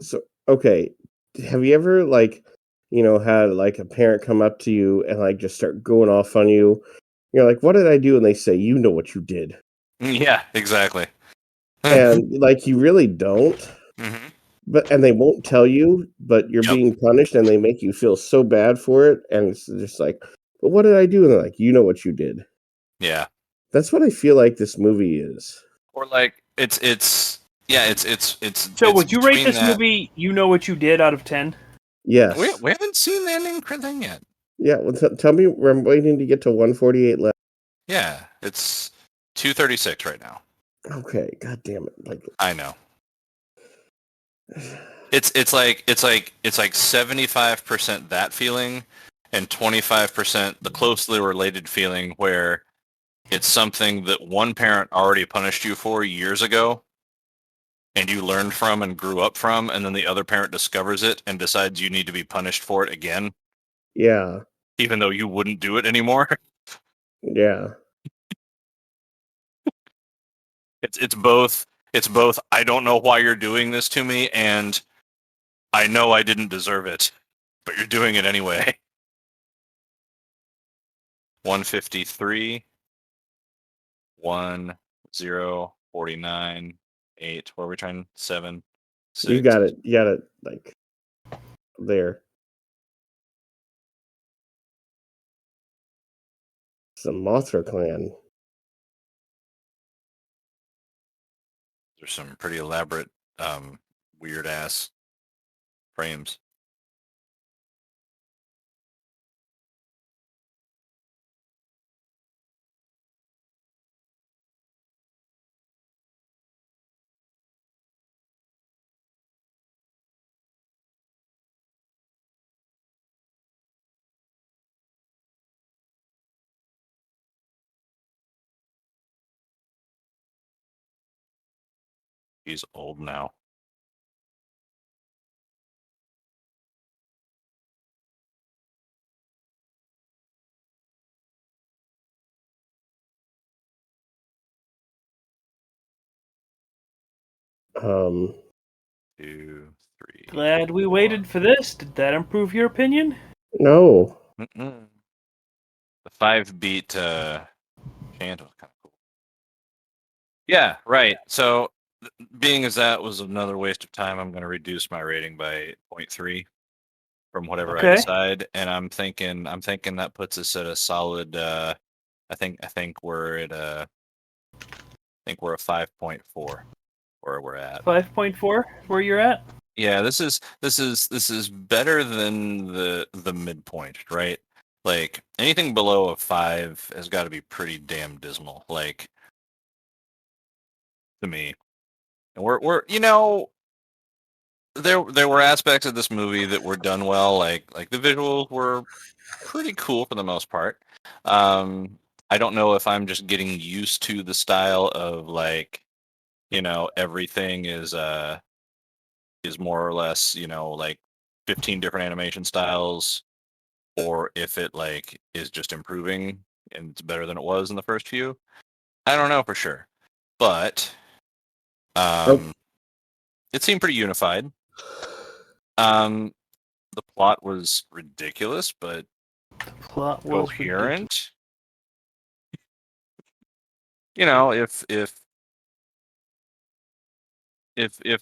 so okay, have you ever had like a parent come up to you and like just start going off on you? You're like, "What did I do?" And they say, "You know what you did." Yeah, exactly. And like you really don't. Mm-hmm. And they won't tell you, but you're being punished and they make you feel so bad for it, and it's just like, "But what did I do?" And they're like, "You know what you did." Yeah. That's what I feel like this movie is. Or like it's So would you rate between this that- movie You Know What You Did out of 10? Yes. We haven't seen the ending thing yet. Yeah, well, tell me, I'm waiting to get to 148 left. Yeah, it's 236 right now. Okay, god damn it. Like I know. It's like 75% that feeling and 25% the closely related feeling where it's something that one parent already punished you for years ago and you learned from and grew up from, and then the other parent discovers it and decides you need to be punished for it again. Yeah. Even though you wouldn't do it anymore. Yeah. It's both I don't know why you're doing this to me, and I know I didn't deserve it, but you're doing it anyway. 153, 1049, 8. What are we trying? 7, 6. You got it. You got it like there. It's the Mothra clan. There's some pretty elaborate, weird ass frames. He's old now. Um 2, 3. Glad we waited for this. Did that improve your opinion? No. The 5-beat chant was kind of cool. Yeah, right. So, being as that was another waste of time, I'm going to reduce my rating by 0.3 from whatever I decide, and I'm thinking that puts us at a solid. I think we're at a 5.4 where we're at. 5.4 where you're at? Yeah, this is better than the midpoint, right? Like anything below a 5 has got to be pretty damn dismal, like to me. And we're there were aspects of this movie that were done well, like the visuals were pretty cool for the most part. I don't know if I'm just getting used to the style of like, everything is more or less, like 15 different animation styles, or if it like is just improving and it's better than it was in the first few. I don't know for sure. But it seemed pretty unified. The plot was ridiculous, but Plot was coherent. If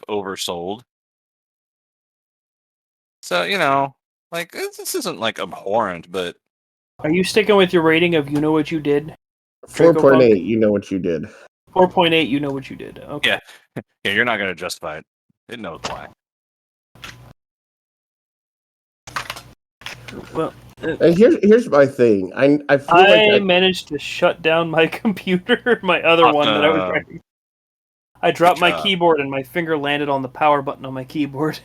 oversold. So, like this isn't like abhorrent, but Are you sticking with your rating of You Know What You Did? 4.8, you know what you did. 4.8, You Know What You Did. Okay. yeah, you're not gonna justify it. It knows why. Well, And here's my thing. I feel like I managed to shut down my computer, my other one that I was trying. I dropped my keyboard and my finger landed on the power button on my keyboard.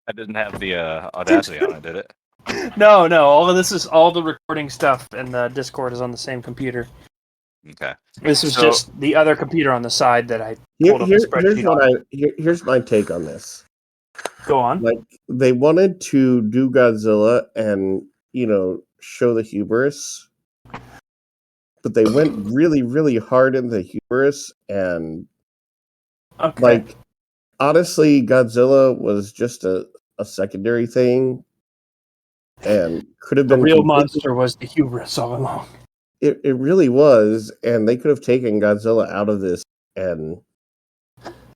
I didn't have the Audacity on it, did it? No, all of this is all the recording stuff, and the Discord is on the same computer. Okay. This was just the other computer on the side that I pulled up a here's spreadsheet what on. here's my take on this. Go on. Like, they wanted to do Godzilla and, show the hubris, but they went really, really hard in the hubris, and Okay. honestly, Godzilla was just a secondary thing, and could have The been real monster was the hubris all along. It really was, and they could have taken Godzilla out of this, and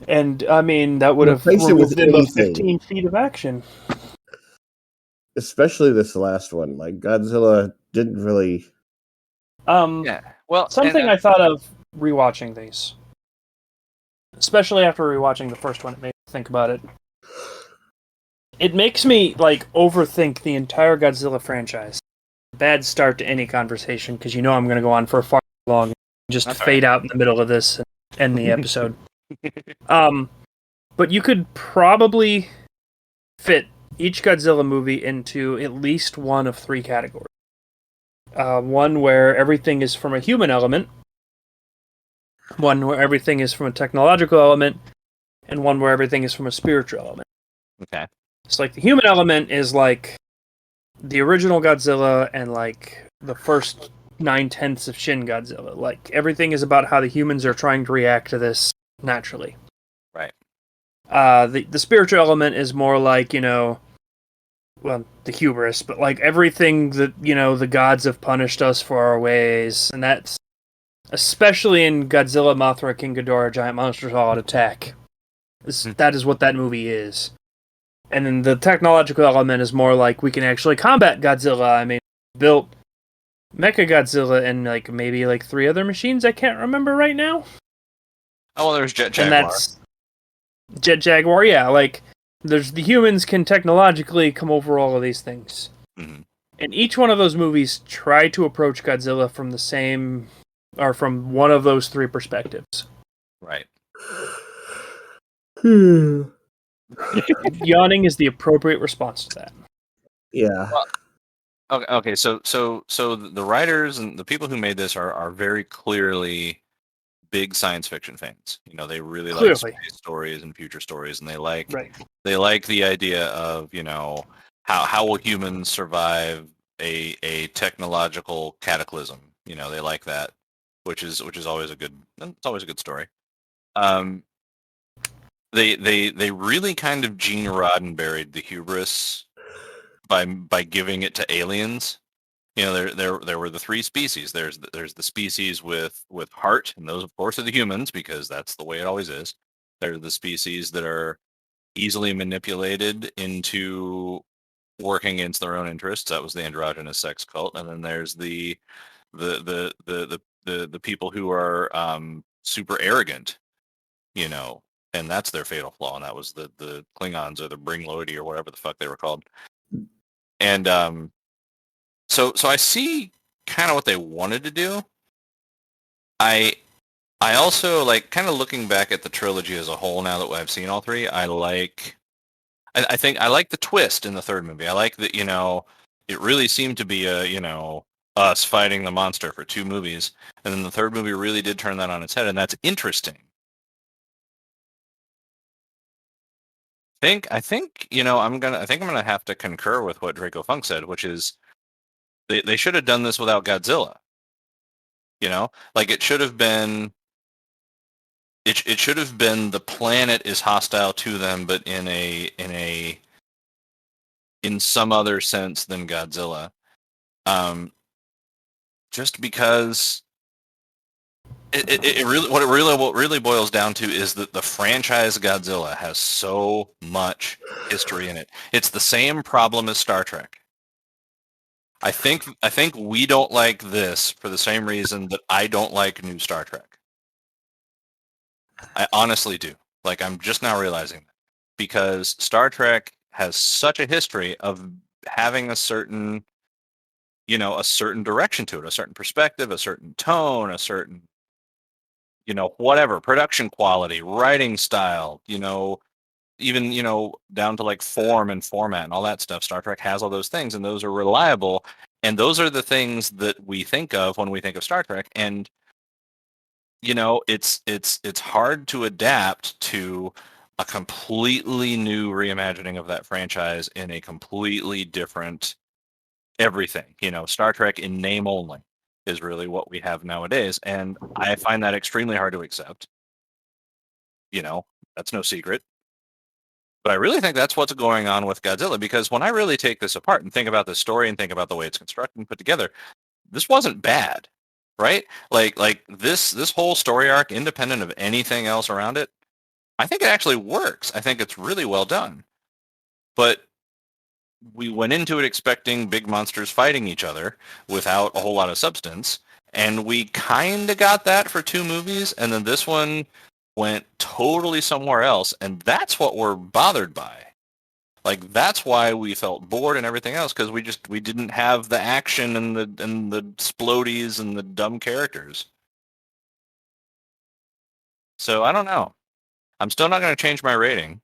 I mean, that would have replace it with removed him of anything. 15 feet of action. Especially this last one. Like, Godzilla didn't really. Yeah. Well, Something I thought of rewatching these, especially after rewatching the first one, it made me think about it. It makes me overthink the entire Godzilla franchise. Bad start to any conversation because I'm going to go on for far too long. Just That's fade out in the middle of this and end the episode. But you could probably fit each Godzilla movie into at least one of three categories. One where everything is from a human element, one where everything is from a technological element, and one where everything is from a spiritual element. Okay. It's the human element is the original Godzilla and the first 9/10 of Shin Godzilla. Everything is about how the humans are trying to react to this naturally. Right. The spiritual element is more the hubris, but everything that the gods have punished us for our ways, and that's especially in Godzilla, Mothra, King Ghidorah, Giant Monsters All Out Attack. That is what that movie is. And then the technological element is more we can actually combat Godzilla. I mean, built Mecha Godzilla and maybe 3 other machines I can't remember right now. Oh, well, there's Jet Jaguar. And that's Jet Jaguar, yeah. There's the humans can technologically come over all of these things. Mm-hmm. And each one of those movies try to approach Godzilla from the same, or from one of those 3 perspectives. Right. Yawning is the appropriate response to that. Yeah. Well, okay. So the writers and the people who made this are very clearly big science fiction fans. They really like space stories and future stories, and they like the idea of how will humans survive a technological cataclysm. They like that, which is always a good story. They really kind of Gene Roddenberried the hubris by giving it to aliens. There were the 3 species. There's the species with heart, and those of course are the humans because that's the way it always is. There are the species that are easily manipulated into working against their own interests. That was the androgynous sex cult, and then there's the people who are super arrogant, and that's their fatal flaw, and that was the Klingons or the Bringlodi or whatever the fuck they were called. And so I see kind of what they wanted to do. I also kind of looking back at the trilogy as a whole now that I've seen all 3. I think I like the twist in the 3rd movie. I like that it really seemed to be us fighting the monster for 2 movies, and then the 3rd movie really did turn that on its head, and that's interesting. I think I'm gonna have to concur with what Draco Funk said, which is they should have done this without Godzilla. It should have been the planet is hostile to them, but in some other sense than Godzilla. Just because what really boils down to is that the franchise Godzilla has so much history in it. It's the same problem as Star Trek. I think we don't like this for the same reason that I don't like new Star Trek. I honestly do. I'm just now realizing that. because Star Trek has such a history of having a certain, a certain direction to it, a certain perspective, a certain tone, a certain, whatever, production quality, writing style, even, down to like form and format and all that stuff. Star Trek has all those things, and those are reliable. And those are the things that we think of when we think of Star Trek. And, it's hard to adapt to a completely new reimagining of that franchise in a completely different everything. Star Trek in name only is really what we have nowadays. And I find that extremely hard to accept. That's no secret. But I really think that's what's going on with Godzilla, because when I really take this apart and think about the story and think about the way it's constructed and put together, this wasn't bad, right? Like this whole story arc, independent of anything else around it, I think it actually works. I think it's really well done. But we went into it expecting big monsters fighting each other without a whole lot of substance, and we kind of got that for 2 movies, and then this one went totally somewhere else, and that's what we're bothered by. Like, that's why we felt bored and everything else, because we didn't have the action and the splodies and the dumb characters. So I don't know. I'm still not going to change my rating,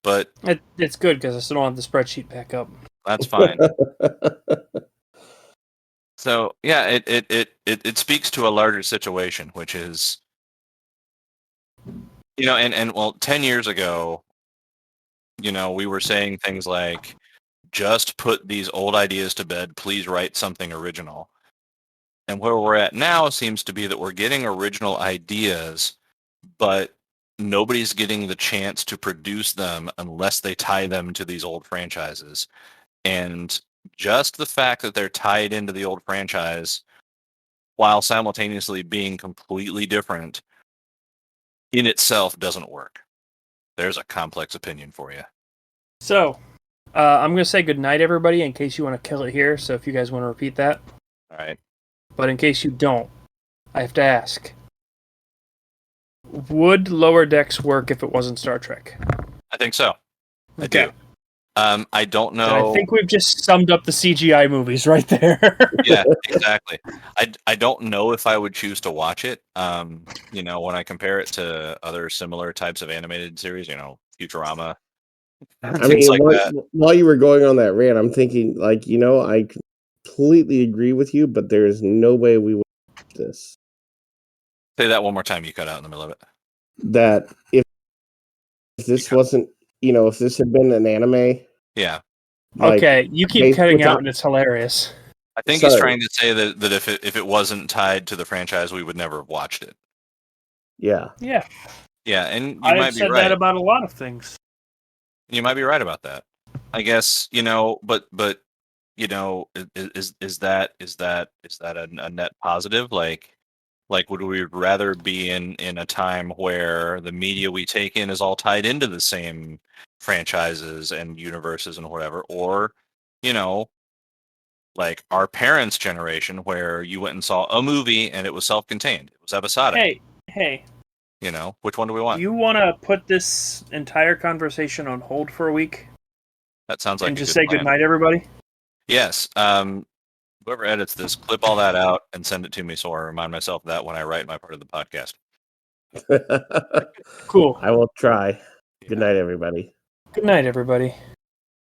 but It's good because I still don't have the spreadsheet back up. that's fine. So yeah, it speaks to a larger situation, which is, and well, 10 years ago, we were saying things like, just put these old ideas to bed, please write something original. And where we're at now seems to be that we're getting original ideas, but nobody's getting the chance to produce them unless they tie them to these old franchises. And just the fact that they're tied into the old franchise while simultaneously being completely different in itself doesn't work. There's a complex opinion for you. So, I'm going to say goodnight, everybody, in case you want to kill it here. So if you guys want to repeat that. All right. But in case you don't, I have to ask. Would Lower Decks work if it wasn't Star Trek? I think so. I Okay. do. I don't know. And I think we've just summed up the CGI movies right there. Yeah, exactly. I don't know if I would choose to watch it. When I compare it to other similar types of animated series, Futurama, I things mean, like that. while you were going on that rant, I'm thinking, like, I completely agree with you, but there is no way we would do this. Say that one more time. You cut out in the middle of it. That if this wasn't, if this had been an anime. Yeah. Okay, you keep cutting out, and it's hilarious. I think he's trying to say that if it wasn't tied to the franchise, we would never have watched it. Yeah. Yeah. Yeah, and you I've might be said right. that about a lot of things. You might be right about that. I guess, but is that a net positive? Like would we rather be in a time where the media we take in is all tied into the same franchises and universes and whatever, or like our parents' generation where you went and saw a movie and it was self-contained, it was episodic. Hey. Which one do we want? Do you want to put this entire conversation on hold for a week? That sounds like and a just good say plan. goodnight, everybody? Yes. Whoever edits this, clip all that out and send it to me so I remind myself of that when I write my part of the podcast. Cool. I will try. Good night, everybody. Good night, everybody.